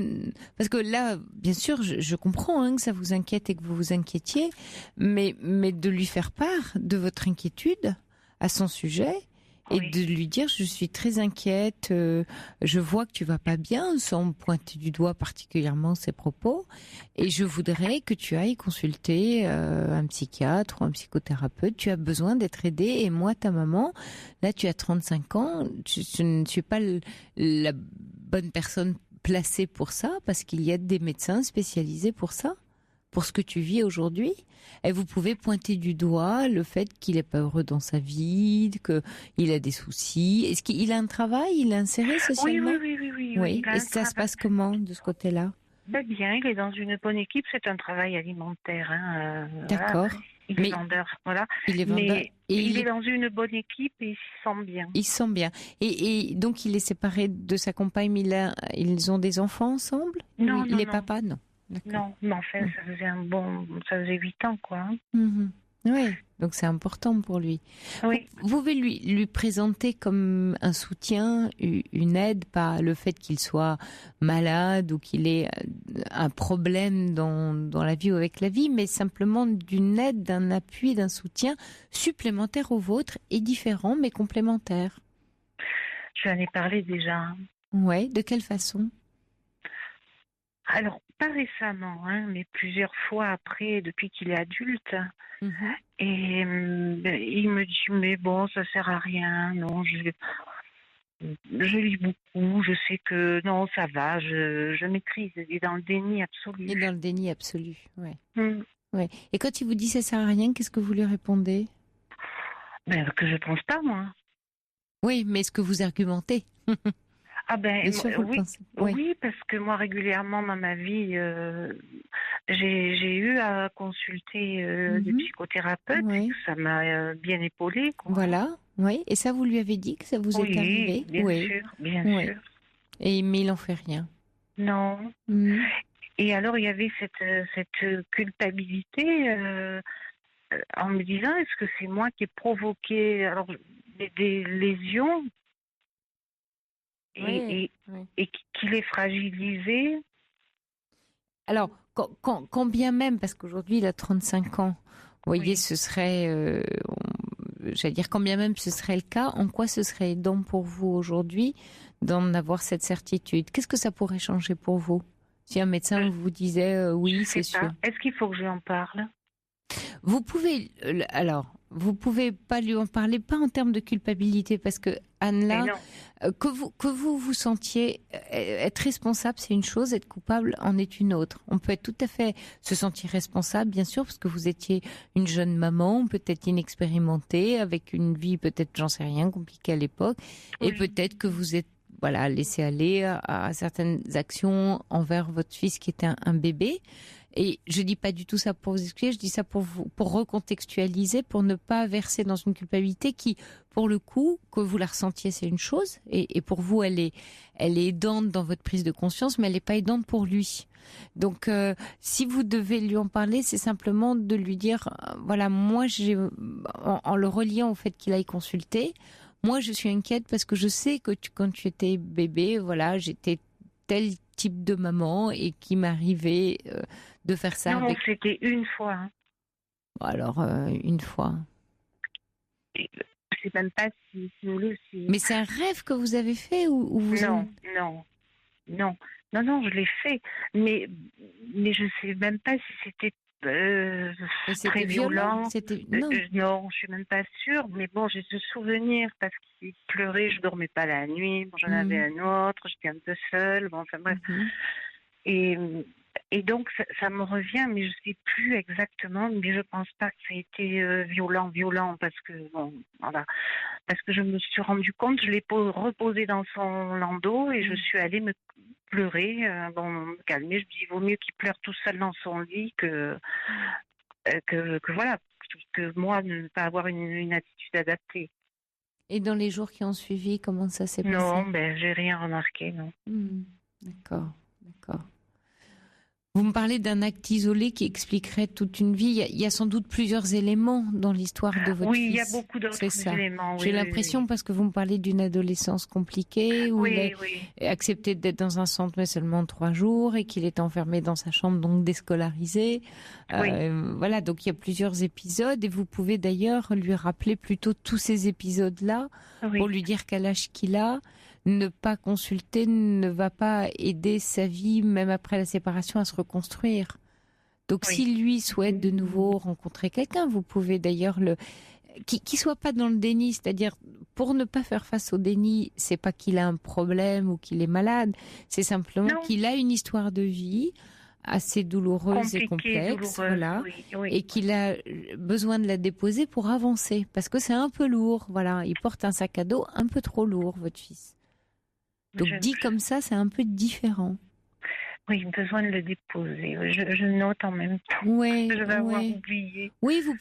Parce que là, bien sûr, je comprends que ça vous inquiète et que vous vous inquiétiez, mais de lui faire part de votre inquiétude à son sujet et de lui dire, je suis très inquiète, je vois que tu vas pas bien, sans pointer du doigt particulièrement ses propos, et je voudrais que tu ailles consulter un psychiatre ou un psychothérapeute, tu as besoin d'être aidé, et moi, ta maman, là tu as 35 ans, je ne suis pas la bonne personne placée pour ça, parce qu'il y a des médecins spécialisés pour ça, pour ce que tu vis aujourd'hui. Et vous pouvez pointer du doigt le fait qu'il n'est pas heureux dans sa vie, qu'il a des soucis. Est-ce qu'il a un travail? Il est inséré socialement? Oui. Et ça se passe comment de ce côté-là? Bien, il est dans une bonne équipe. C'est un travail alimentaire. D'accord. Voilà. Il est vendeur. Voilà. Il est vendeur. Mais il est dans une bonne équipe et il se sent bien. Il se sent bien. Et donc, il est séparé de sa compagne, mais ils ont des enfants ensemble? Non, il est papa? Non. Non, mais enfin, ça faisait 8 ans, quoi. Hein. Mmh. Oui, donc c'est important pour lui. Oui. Vous pouvez lui présenter comme un soutien, une aide, pas le fait qu'il soit malade ou qu'il ait un problème dans la vie ou avec la vie, mais simplement d'une aide, d'un appui, d'un soutien supplémentaire au vôtre et différent, mais complémentaire. Je lui en ai parlé déjà. Oui, de quelle façon? Alors, pas récemment, mais plusieurs fois après, depuis qu'il est adulte. Mmh. Et il me dit, mais bon, ça sert à rien, non, je lis beaucoup, je sais que non, ça va, je maîtrise. Il est dans le déni absolu. Il est dans le déni absolu, oui. Mmh. Ouais. Et quand il vous dit ça sert à rien, qu'est-ce que vous lui répondez? Que je pense pas, moi. Oui, mais est-ce que vous argumentez? Oui, parce que moi, régulièrement dans ma vie, j'ai eu à consulter des psychothérapeutes. Oui. Ça m'a bien épaulée. Quoi. Voilà, oui. Et ça, vous lui avez dit que ça vous est arrivé? Bien sûr. Mais il n'en fait rien? Non. Mmh. Et alors, il y avait cette culpabilité en me disant, est-ce que c'est moi qui ai provoqué des lésions et qu'il est fragilisé. Alors, quand bien même, parce qu'aujourd'hui il a 35 ans, vous voyez, ce serait, j'allais dire, quand bien même ce serait le cas, en quoi ce serait aidant pour vous aujourd'hui d'en avoir cette certitude? Qu'est-ce que ça pourrait changer pour vous? Si un médecin vous disait oui, c'est sûr. Est-ce qu'il faut que je lui en parle? Vous pouvez, vous pouvez pas lui en parler, pas en termes de culpabilité, parce que Anne, là, que vous vous sentiez être responsable, c'est une chose, être coupable en est une autre. On peut être tout à fait se sentir responsable, bien sûr, parce que vous étiez une jeune maman, peut-être inexpérimentée, avec une vie peut-être, j'en sais rien, compliquée à l'époque, et peut-être que vous êtes laissé aller à certaines actions envers votre fils qui était un bébé. Et je dis pas du tout ça pour vous expliquer, je dis ça pour recontextualiser, pour ne pas verser dans une culpabilité qui, pour le coup, que vous la ressentiez, c'est une chose, et pour vous, elle est aidante dans votre prise de conscience, mais elle n'est pas aidante pour lui. Donc, si vous devez lui en parler, c'est simplement de lui dire, voilà, moi, en le reliant au fait qu'il aille consulter, moi, je suis inquiète parce que je sais que quand tu étais bébé, voilà, j'étais tel type de maman et qui m'arrivait de faire ça. Non, c'était une fois. Hein. Alors, une fois. Je sais même pas si vous voulez. Mais c'est un rêve que vous avez fait ou vous... Non, je l'ai fait. Mais je sais même pas si c'était Très violent. Non. Non, je suis même pas sûre, mais bon, j'ai ce souvenir parce qu'il pleurait, je dormais pas la nuit, bon, j'en avais un autre, j'étais un peu seule, bon, enfin bref. Et donc ça me revient, mais je sais plus exactement, mais je pense pas que ça a été violent parce que bon, voilà, parce que je me suis rendu compte, je l'ai reposé dans son landau et je suis allée me pleurer, me calmer. Je me dis, il vaut mieux qu'il pleure tout seul dans son lit que voilà, que moi ne pas avoir une attitude adaptée. Et dans les jours qui ont suivi, comment ça s'est passé? Non, j'ai rien remarqué, non. D'accord. Vous me parlez d'un acte isolé qui expliquerait toute une vie. Il y a sans doute plusieurs éléments dans l'histoire de votre fils. Oui, il y a beaucoup d'autres éléments. J'ai l'impression, parce que vous me parlez d'une adolescence compliquée, où il a accepté d'être dans un centre mais seulement 3 jours et qu'il est enfermé dans sa chambre, donc déscolarisé. Voilà, donc il y a plusieurs épisodes et vous pouvez d'ailleurs lui rappeler plutôt tous ces épisodes-là pour lui dire qu'à l'âge qu'il a, ne pas consulter ne va pas aider sa vie, même après la séparation, à se reconstruire. Donc, si lui souhaite de nouveau rencontrer quelqu'un, vous pouvez d'ailleurs qui soit pas dans le déni, c'est-à-dire pour ne pas faire face au déni, c'est pas qu'il a un problème ou qu'il est malade, c'est simplement qu'il a une histoire de vie assez douloureuse et complexe, et qu'il a besoin de la déposer pour avancer, parce que c'est un peu lourd, voilà, il porte un sac à dos un peu trop lourd, votre fils. Donc dit comme ça, c'est un peu différent. Oui, besoin de le déposer. Je note en même temps. Je vais avoir oublié. Oui, vous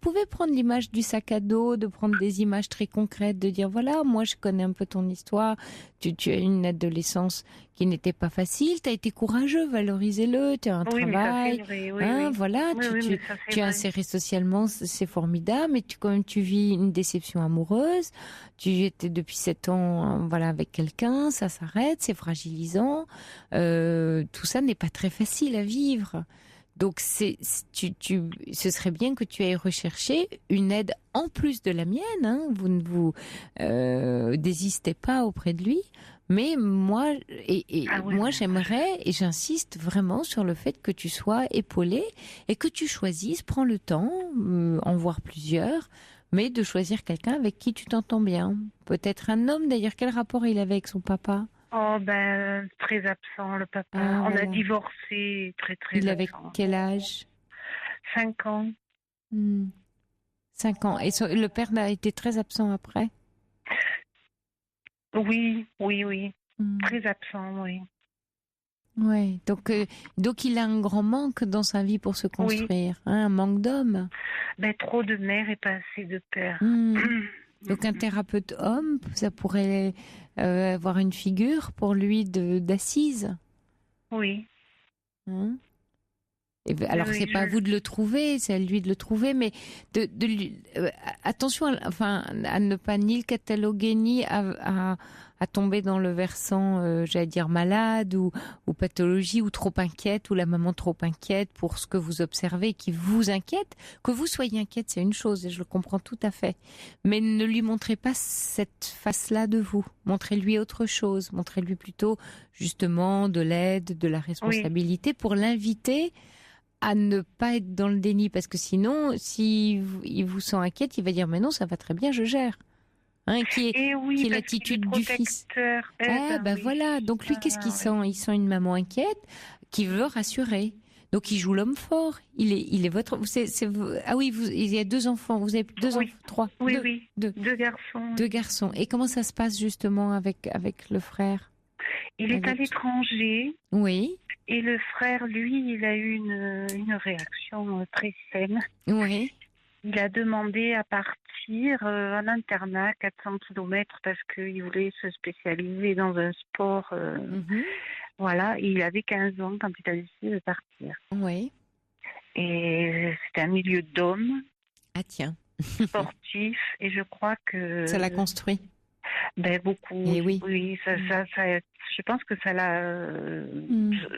pouvez prendre l'image du sac à dos, de prendre des images très concrètes, de dire voilà, moi je connais un peu ton histoire. Tu as une adolescence qui n'était pas facile. Tu as été courageux, valorisez-le. Tu as un travail, voilà. Tu es inséré socialement, c'est formidable. Mais quand même tu vis une déception amoureuse. Tu étais depuis 7 ans, avec quelqu'un, ça s'arrête, c'est fragilisant. Tout ça n'est pas très facile à vivre. Donc ce serait bien que tu ailles rechercher une aide en plus de la mienne. Vous ne vous désistez pas auprès de lui. Mais moi, moi j'aimerais, et j'insiste vraiment sur le fait que tu sois épaulé et que tu choisisses, prends le temps, en voir plusieurs, mais de choisir quelqu'un avec qui tu t'entends bien. Peut-être un homme d'ailleurs. Quel rapport il avait avec son papa ? Très absent, le papa. On a divorcé, très absent. Il avait quel âge ? 5 ans. 5 ans. Et le père a été très absent après ? Oui. Très absent, oui. Ouais. Donc il a un grand manque dans sa vie pour se construire. Un manque d'homme. Trop de mère et pas assez de père. Donc un thérapeute homme, ça pourrait avoir une figure pour lui d'assise. Oui. Alors c'est pas à vous de le trouver, c'est à lui de le trouver, mais attention, à ne pas ni le cataloguer ni à tomber dans le versant, j'allais dire malade ou pathologie ou trop inquiète ou la maman trop inquiète pour ce que vous observez qui vous inquiète. Que vous soyez inquiète, c'est une chose et je le comprends tout à fait. Mais ne lui montrez pas cette face-là de vous. Montrez-lui autre chose. Montrez-lui plutôt justement de l'aide, de la responsabilité pour l'inviter à ne pas être dans le déni, parce que sinon, si il vous sent inquiète, il va dire mais non, ça va très bien, je gère. Qui est l'attitude du fils. Voilà. Donc lui, qu'est-ce qu'il sent ? Il sent une maman inquiète qui veut rassurer. Donc il joue l'homme fort. Il est votre. Il y a 2 enfants. Vous avez 2 enfants, 3. Oui. 2 garçons. 2 garçons. Et comment ça se passe justement avec le frère ? Il est à l'étranger. Oui. Et le frère, lui, il a eu une réaction très saine. Oui. Il a demandé à partir en internat, 400 km, parce qu'il voulait se spécialiser dans un sport. Voilà, et il avait 15 ans quand il a décidé de partir. Oui. Et c'était un milieu d'hommes. Ah tiens. Sportif, et je crois que... Ça l'a construit. Beaucoup. Et oui. Oui, ça, je pense que ça l'a,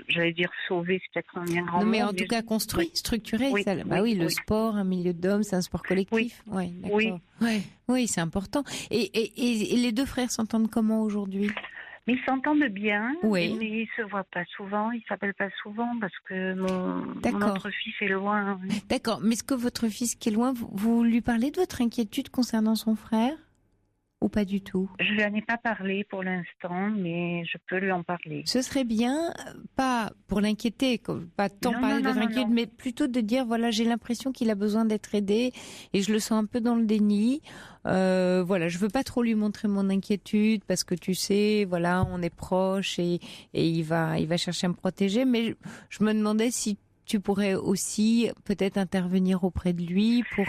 j'allais dire sauvé, c'est peut-être un bien grand mot. Mais en tout cas construit, structuré. Oui, ça, le sport, un milieu d'hommes, c'est un sport collectif. Oui, d'accord. Oui, c'est important. Et les 2 frères s'entendent comment aujourd'hui ? Mais ils s'entendent bien, Oui. mais ils se voient pas souvent, ils s'appellent pas souvent parce que mon autre fils est loin. D'accord, mais est-ce que votre fils qui est loin, vous lui parlez de votre inquiétude concernant son frère ou pas du tout? Je lui en ai pas parlé pour l'instant, mais je peux lui en parler. Ce serait bien, pas pour l'inquiéter, pas tant parler de votre inquiétude, mais plutôt de dire, voilà, j'ai l'impression qu'il a besoin d'être aidé et je le sens un peu dans le déni. Voilà, je veux pas trop lui montrer mon inquiétude parce que tu sais, voilà, on est proches et il va chercher à me protéger, mais je me demandais si tu pourrais aussi peut-être intervenir auprès de lui pour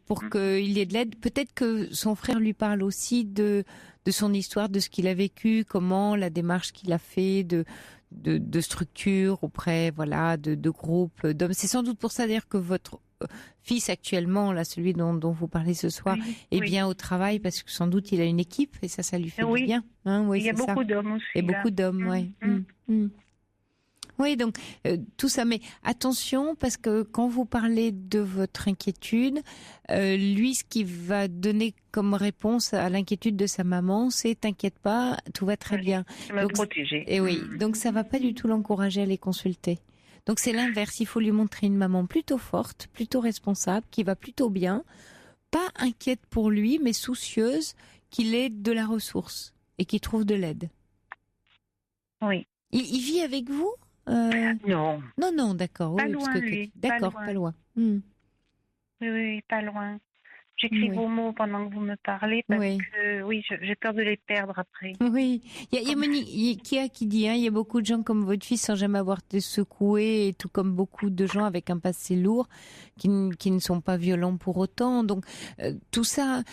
pour qu'il ait de l'aide. Peut-être que son frère lui parle aussi de son histoire, de ce qu'il a vécu, comment la démarche qu'il a fait de structure auprès de groupes d'hommes. C'est sans doute pour ça d'ailleurs que votre fils actuellement, là, celui dont vous parlez ce soir, est bien au travail parce que sans doute il a une équipe et ça lui fait du bien. Hein, il y a beaucoup d'hommes aussi. Et beaucoup d'hommes, oui. Oui, donc tout ça, mais attention parce que quand vous parlez de votre inquiétude, lui, ce qui va donner comme réponse à l'inquiétude de sa maman, c'est t'inquiète pas, tout va très bien. Me protéger. Et oui, donc ça va pas du tout l'encourager à les consulter. Donc c'est l'inverse, il faut lui montrer une maman plutôt forte, plutôt responsable, qui va plutôt bien, pas inquiète pour lui, mais soucieuse qu'il ait de la ressource et qu'il trouve de l'aide. Oui. Il vit avec vous? Non. Non, d'accord. Pas oui, loin, parce que, lui. d'accord, pas loin. Oui, pas loin. J'écris vos mots pendant que vous me parlez parce que j'ai peur de les perdre après. Oui, il y a Monique qui dit, il y a beaucoup de gens comme votre fils sans jamais avoir été secoués, et tout comme beaucoup de gens avec un passé lourd qui ne sont pas violents pour autant. Donc tout ça,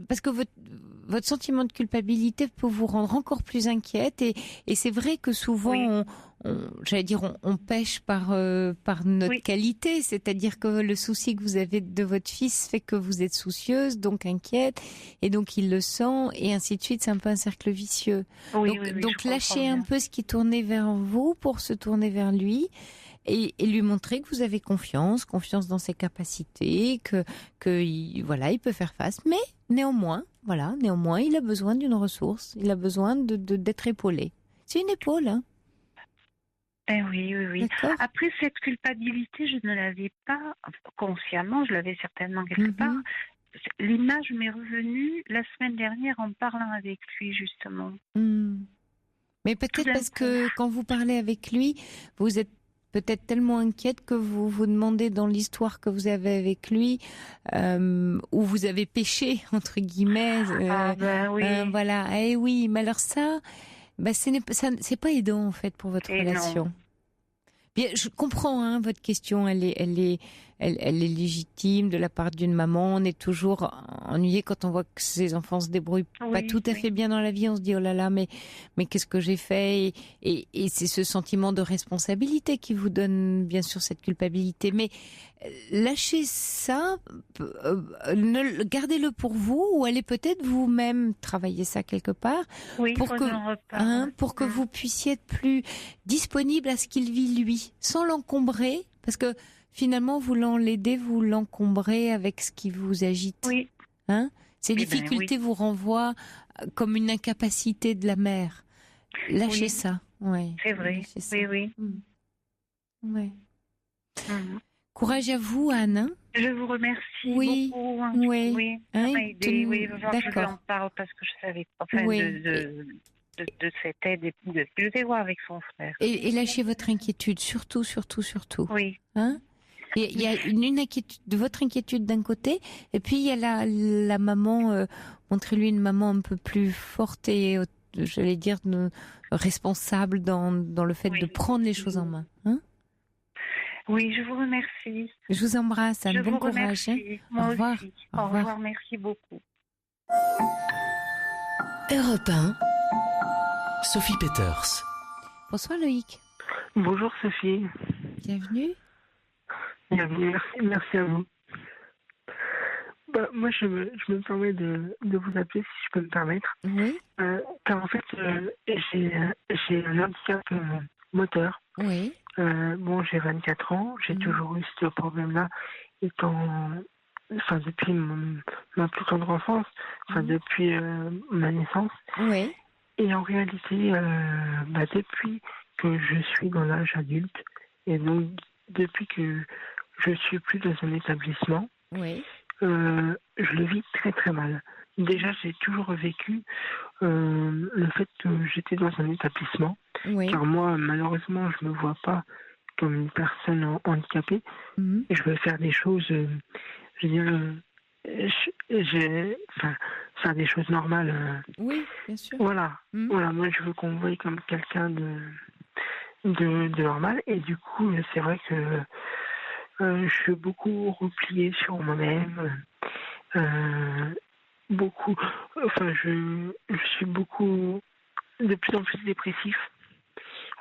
parce que votre sentiment de culpabilité peut vous rendre encore plus inquiète et c'est vrai que souvent on pêche par notre qualité, c'est-à-dire que le souci que vous avez de votre fils fait que vous êtes soucieuse, donc inquiète, et donc il le sent, et ainsi de suite, c'est un peu un cercle vicieux. Donc lâchez un peu ce qui tournait vers vous pour se tourner vers lui. Et lui montrer que vous avez confiance dans ses capacités, que il peut faire face, mais néanmoins, il a besoin d'une ressource, il a besoin d'être épaulé. C'est une épaule, hein. Oui. D'accord. Après, cette culpabilité, je ne l'avais pas consciemment, je l'avais certainement quelque part. L'image m'est revenue la semaine dernière en parlant avec lui, justement. Mais peut-être parce que quand vous parlez avec lui, vous êtes peut-être tellement inquiète que vous vous demandez dans l'histoire que vous avez avec lui, où vous avez péché, entre guillemets. Voilà. Eh oui, mais alors ça, c'est pas aidant en fait pour votre relation. Bien, je comprends votre question, elle est légitime de la part d'une maman. On est toujours ennuyé quand on voit que ses enfants se débrouillent pas tout à fait bien dans la vie. On se dit oh là là, mais qu'est-ce que j'ai fait? Et c'est ce sentiment de responsabilité qui vous donne bien sûr cette culpabilité. Mais lâchez ça, gardez-le pour vous, ou allez peut-être vous-même travailler ça quelque part pour que vous puissiez être plus disponible à ce qu'il vit lui, sans l'encombrer, parce que finalement, voulant l'aider, vous l'encombrez avec ce qui vous agite. Oui. Ces difficultés vous renvoient comme une incapacité de la mère. Lâchez ça. Ouais. C'est vrai. Oui. Ouais. Courage à vous, Anne. Je vous remercie beaucoup. Oui. Ça m'a aidé. Je lui en parle parce que je savais pas de cette aide. Je vais voir avec son frère. Et lâchez votre inquiétude, surtout. Oui. Il y a une inquiétude, de votre inquiétude d'un côté, et puis il y a la maman, montrez-lui une maman un peu plus forte et, j'allais dire, responsable dans le fait de prendre les choses en main. Oui, je vous remercie. Je vous embrasse, Anne. Bon courage. Moi au revoir. Aussi. Au revoir, merci beaucoup. Europe 1, Sophie Peters. Bonsoir Loïc. Bonjour Sophie. Bienvenue. Merci à vous. Moi, je me permets de vous appeler, si je peux me permettre. Oui. Car en fait, j'ai un handicap moteur. Oui. J'ai 24 ans, j'ai toujours eu ce problème-là étant depuis ma plus tendre enfance, depuis ma naissance. Oui. Et en réalité, depuis que je suis dans l'âge adulte, et donc depuis que je suis plus dans un établissement, oui. Je le vis très très mal. Déjà, j'ai toujours vécu le fait que j'étais dans un établissement, oui. car moi, malheureusement, je me vois pas comme une personne handicapée. Et je veux faire des choses, je veux dire, faire des choses normales. Oui, bien sûr. Voilà, voilà. Moi, je veux qu'on me voie comme quelqu'un de normal. Et du coup, c'est vrai que je suis beaucoup repliée sur moi-même. Beaucoup. Enfin, je suis beaucoup de plus en plus dépressif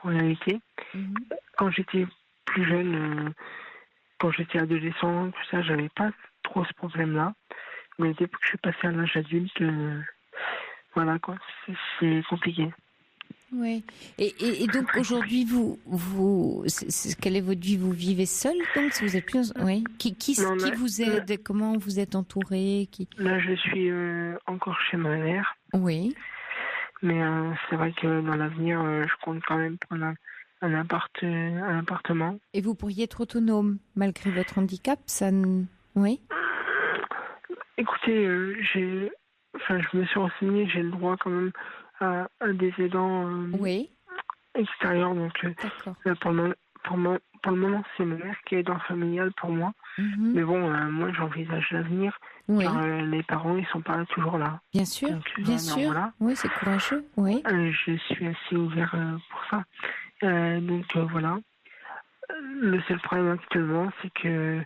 en réalité. Quand j'étais plus jeune, quand j'étais adolescent, tout ça, j'avais pas trop ce problème-là. Mais depuis que je suis passé à l'âge adulte, voilà quoi, c'est compliqué. Oui. Et donc aujourd'hui, quelle est votre vie? Vous vivez seul, donc si vous êtes plus, oui. Qui vous aide? Comment vous êtes entouré? Là, je suis encore chez ma mère. Oui. Mais c'est vrai que dans l'avenir, je compte quand même prendre un appartement. Et vous pourriez être autonome malgré votre handicap, ça? Oui. Écoutez, je me suis renseigné, j'ai le droit quand même à des aidants extérieurs. Donc, pour le moment, c'est ma mère qui est aidant familial pour moi. Mais bon, moi, j'envisage l'avenir, car les parents, ils sont pas toujours là. Bien sûr, donc, bien sûr. Voilà. Oui, c'est courageux. Oui. Je suis assez ouvert pour ça. Donc, voilà. Le seul problème actuellement, c'est que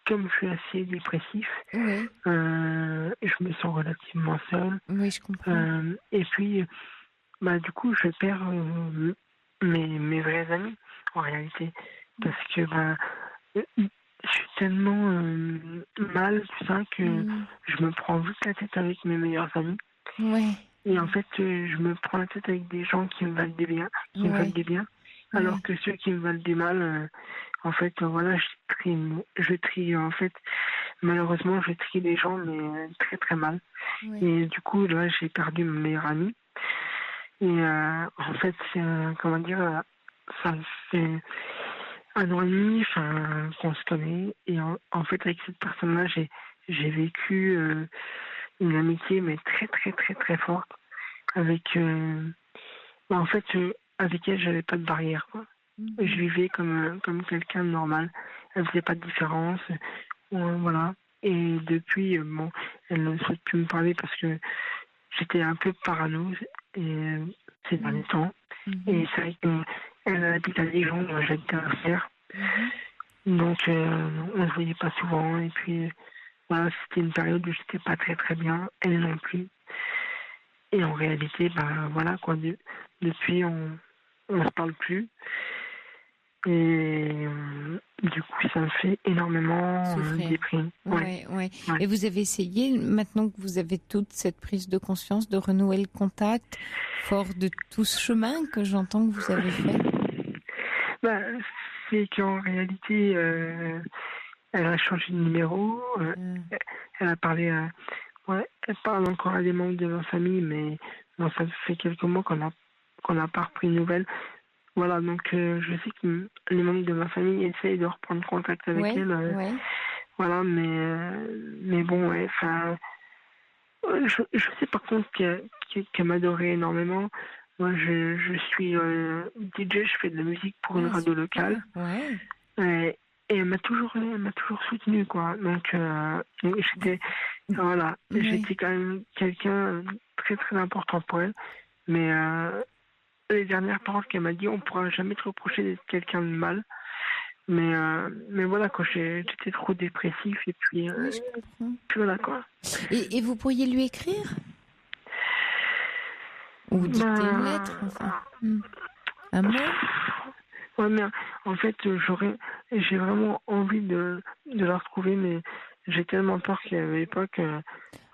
comme je suis assez dépressif, je me sens relativement seul. Oui, je comprends. Et puis, du coup, je perds mes vrais amis, en réalité. Parce que je suis tellement mal, tout ça, que je me prends vite la tête avec mes meilleurs amis. Ouais. Et en fait, je me prends la tête avec des gens qui me veulent du bien, alors que ceux qui me veulent du mal, en fait, voilà, je trie, en fait, malheureusement, je trie les gens, mais très très mal. Et du coup, là, j'ai perdu mon meilleur ami. Et en fait, comment dire, ça fait 1 an et demi qu'on se connaît. Et en fait, avec cette personne-là, j'ai vécu une amitié, mais très très très très forte. Avec, en fait, avec elle, j'avais pas de barrière, quoi. Je vivais comme quelqu'un de normal. Elle faisait pas de différence. Voilà. Et depuis, elle ne souhaite plus me parler parce que j'étais un peu parano ces derniers temps. Et c'est vrai qu'elle habite à Dijon, moi j'habite à Auxerre. Donc, on se voyait pas souvent. Et puis, voilà, c'était une période où j'étais pas très très bien. Elle non plus. Et en réalité, voilà quoi. Depuis, on se parle plus. Et du coup, ça me fait énormément déprimer. Ouais. Et vous avez essayé, maintenant que vous avez toute cette prise de conscience, de renouer le contact, fort de tout ce chemin que j'entends que vous avez fait? C'est qu'en réalité, elle a changé de numéro. Elle a parlé elle parle encore à des membres de ma famille, mais bon, ça fait quelques mois qu'on n'a pas repris de nouvelles. Voilà, donc je sais que les membres de ma famille essayent de reprendre contact avec elle. Voilà, mais bon, je sais par contre qu'elle m'adorait énormément. Moi, je suis DJ, je fais de la musique pour une radio locale. Et elle m'a toujours soutenu, quoi. Donc, j'étais quand même quelqu'un très très important pour elle. Mais les dernières paroles qu'elle m'a dit, on ne pourra jamais te reprocher d'être quelqu'un de mal. Mais voilà, quoi, j'étais trop dépressif et puis voilà, quoi. Et vous pourriez lui écrire? Ou dicter une lettre, enfin. Un mot? Ouais, mais en fait, j'ai vraiment envie de la retrouver, mais j'ai tellement peur qu'à l'époque.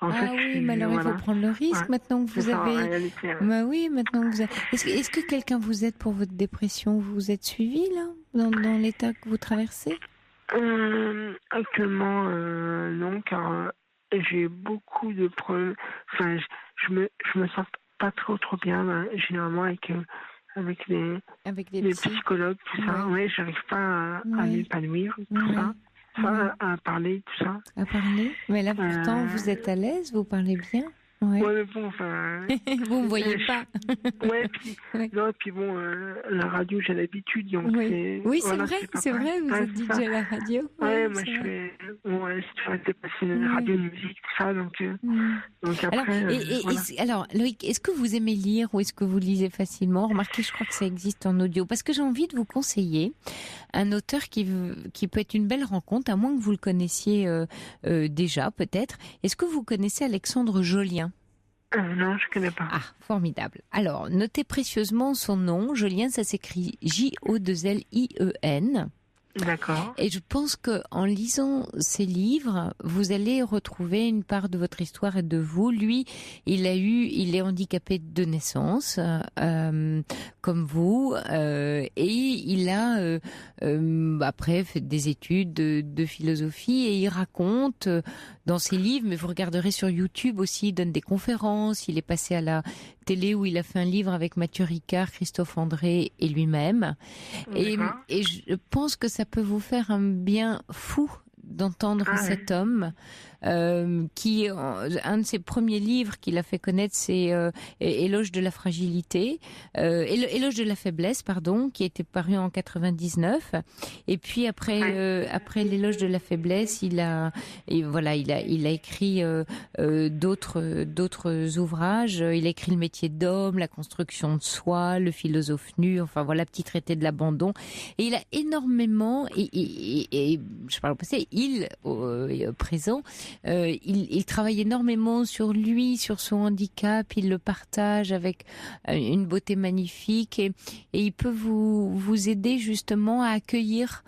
Mais alors il faut prendre le risque maintenant que vous avez. En réalité, oui, maintenant que vous avez. Est-ce que quelqu'un vous aide pour votre dépression? Vous êtes suivi là, dans l'état que vous traversez? Actuellement, non, car j'ai beaucoup de problèmes. Enfin, je me sens pas trop bien, généralement, avec les psychologues, tout ça. Ouais, j'arrive pas à m'épanouir, tout ça. Enfin, à parler, tout ça. À parler. Mais là, pourtant, vous êtes à l'aise, vous parlez bien. Ouais. Ouais, mais bon, enfin. Vous me voyez pas. Ouais, puis, non, puis bon, la radio, j'ai l'habitude, donc oui. Oui, c'est voilà, c'est vrai, vous êtes DJ à la radio. Ouais, moi, je fais, c'est passer une radio, une musique, tout ça, donc après. Alors, Loïc, est-ce que vous aimez lire ou est-ce que vous lisez facilement? Remarquez, je crois que ça existe en audio, parce que j'ai envie de vous conseiller un auteur qui peut être une belle rencontre, à moins que vous le connaissiez déjà, peut-être. Est-ce que vous connaissez Alexandre Jolien? Non, je connais pas. Ah, formidable. Alors, notez précieusement son nom. Jolien, ça s'écrit J-O-2-L-I-E-N. D'accord. Et je pense que en lisant ses livres, vous allez retrouver une part de votre histoire et de vous. Lui, il est handicapé de naissance, comme vous, et il a après fait des études de philosophie et il raconte dans ses livres, mais vous regarderez sur YouTube aussi, il donne des conférences, il est passé à la télé où il a fait un livre avec Mathieu Ricard, Christophe André et lui-même. Et je pense que ça peut vous faire un bien fou d'entendre cet homme qui, un de ses premiers livres qu'il a fait connaître, c'est Éloge de la fragilité, Éloge de la faiblesse, pardon, qui a été paru en 99. Et puis après l'Éloge de la faiblesse, il a écrit d'autres ouvrages. Il a écrit Le métier d'homme, La construction de soi, Le philosophe nu, enfin voilà, Petit traité de l'abandon. Et il a énormément, et je parle au passé, présent, il travaille énormément sur lui, sur son handicap, il le partage avec une beauté magnifique et il peut vous aider justement à accueillir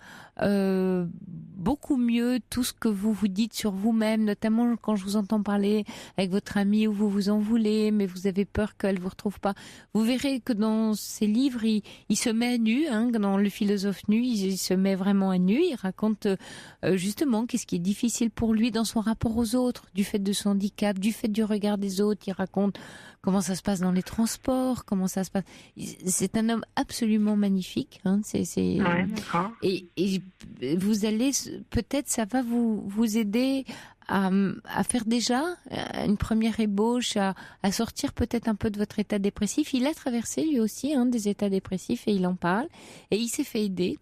beaucoup mieux tout ce que vous vous dites sur vous-même, notamment quand je vous entends parler avec votre amie où vous vous en voulez, mais vous avez peur qu'elle vous retrouve pas. Vous verrez que dans ses livres, il se met à nu, dans Le philosophe nu, il se met vraiment à nu, il raconte justement qu'est-ce qui est difficile pour lui dans son rapport aux autres, du fait de son handicap, du fait du regard des autres, il raconte comment ça se passe dans les transports, comment ça se passe. C'est un homme absolument magnifique, Ouais, d'accord. Et vous allez, peut-être ça va vous aider à faire déjà une première ébauche, à sortir peut-être un peu de votre état dépressif. Il a traversé lui aussi des états dépressifs et il en parle. Et il s'est fait aider.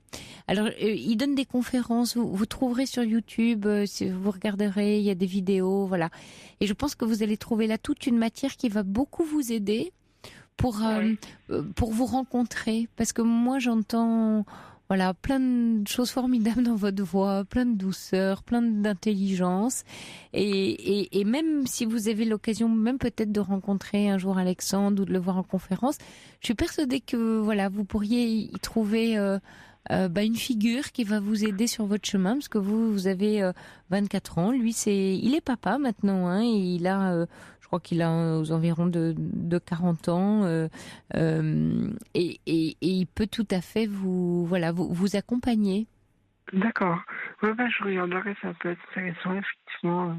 Alors, il donne des conférences. Vous trouverez sur YouTube, si vous regarderez, il y a des vidéos, voilà. Et je pense que vous allez trouver là toute une matière qui va beaucoup vous aider pour vous rencontrer. Parce que moi, j'entends... Voilà, plein de choses formidables dans votre voix, plein de douceur, plein d'intelligence. Et même si vous avez l'occasion, même peut-être de rencontrer un jour Alexandre ou de le voir en conférence, je suis persuadée que voilà, vous pourriez y trouver une figure qui va vous aider sur votre chemin, parce que vous avez 24 ans. Lui, il est papa maintenant, et il a... je crois qu'il a aux environs de 40 ans et il peut tout à fait vous accompagner. D'accord. Ouais, je regarderai, ça peut être intéressant, effectivement,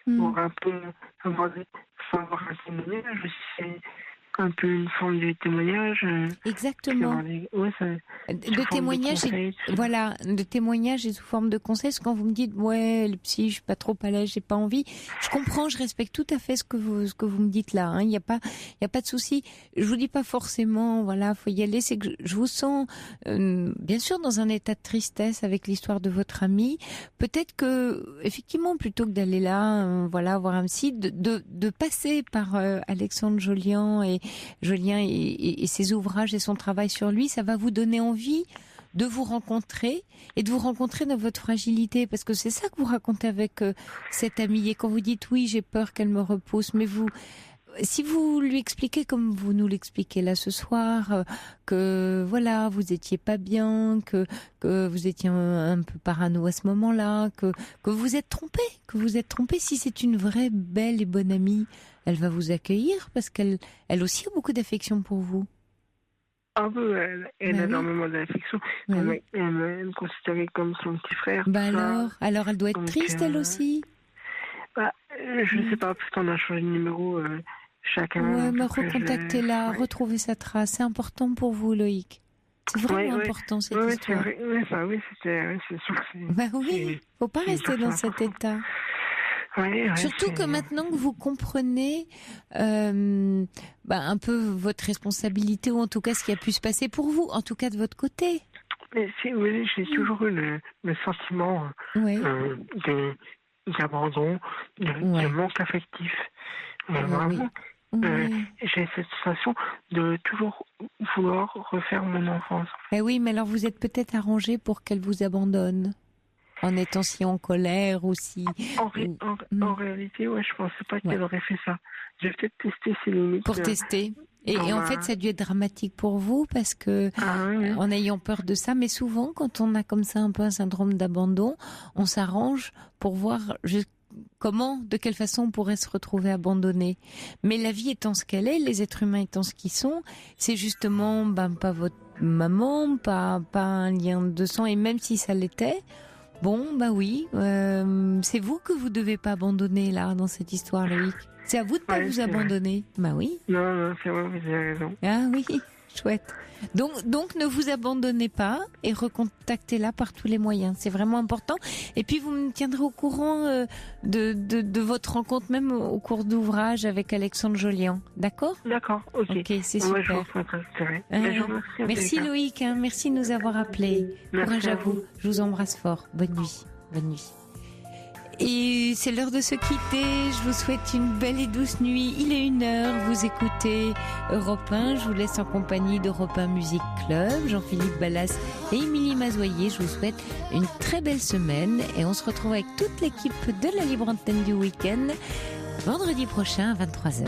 pour un peu avoir un témoignage, si c'est un peu une forme de témoignage. Exactement. De témoignage, de témoignage et sous forme de conseil. Quand vous me dites, le psy, je suis pas trop à l'aise, j'ai pas envie. Je comprends, je respecte tout à fait ce que vous me dites là. Il n'y a pas de souci. Je vous dis pas forcément, faut y aller. C'est que je vous sens, bien sûr, dans un état de tristesse avec l'histoire de votre ami. Peut-être que, effectivement, plutôt que d'aller là, voir un psy, de passer par Alexandre Jolien et ses ouvrages et son travail sur lui, ça va vous donner envie de vous rencontrer et de vous rencontrer dans votre fragilité, parce que c'est ça que vous racontez avec cette amie. Et quand vous dites oui, j'ai peur qu'elle me repousse, mais si vous lui expliquez comme vous nous l'expliquez là ce soir, que vous étiez pas bien, que vous étiez un peu parano à ce moment-là, que vous êtes trompé, si c'est une vraie belle et bonne amie, elle va vous accueillir parce qu'elle aussi a beaucoup d'affection pour vous. Un peu, elle a énormément d'affection. Elle me considérait comme son petit frère. Alors elle doit être triste, elle aussi. Je sais pas, puisqu'on a changé de numéro chacun. Mais recontactez-la, retrouvez sa trace. C'est important pour vous, Loïc. C'est vraiment important, cette histoire. C'est sûr que c'est... oui, faut pas rester dans cet état. Surtout que maintenant que vous comprenez un peu votre responsabilité, ou en tout cas ce qui a pu se passer pour vous, en tout cas de votre côté. Mais j'ai toujours eu le sentiment d'abandon, de manque affectif. Vraiment, j'ai cette sensation de toujours vouloir refaire mon enfance. Oui, mais alors vous êtes peut-être arrangé pour qu'elle vous abandonne. En étant si en colère ou si... En réalité, je pensais pas qu'elle aurait fait ça. J'ai peut-être testé ses limites. Pour tester. Et en fait, ça a dû être dramatique pour vous parce que, en ayant peur de ça, mais souvent, quand on a comme ça un peu un syndrome d'abandon, on s'arrange pour voir de quelle façon on pourrait se retrouver abandonné. Mais la vie étant ce qu'elle est, les êtres humains étant ce qu'ils sont, c'est justement pas votre maman, pas un lien de sang, et même si ça l'était... c'est vous que vous devez pas abandonner là dans cette histoire, Loïc. C'est à vous de pas vous abandonner. Vrai. Oui. Non, c'est vrai, vous avez raison. Ah oui, chouette. Donc ne vous abandonnez pas et recontactez-la par tous les moyens. C'est vraiment important. Et puis vous me tiendrez au courant de votre rencontre, même au cours d'ouvrage avec Alexandre Jolian. D'accord ? D'accord, ok. C'est super. Je vous merci Loïc, merci de nous avoir appelés. Courage à vous. Je vous embrasse fort. Bonne nuit. Bonne nuit. Et c'est l'heure de se quitter. Je vous souhaite une belle et douce nuit. Il est 1h. Vous écoutez Europe 1. Je vous laisse en compagnie d'Europe 1 Music Club. Jean-Philippe Ballas et Émilie Mazoyer. Je vous souhaite une très belle semaine. Et on se retrouve avec toute l'équipe de la Libre Antenne du week-end vendredi prochain à 23h.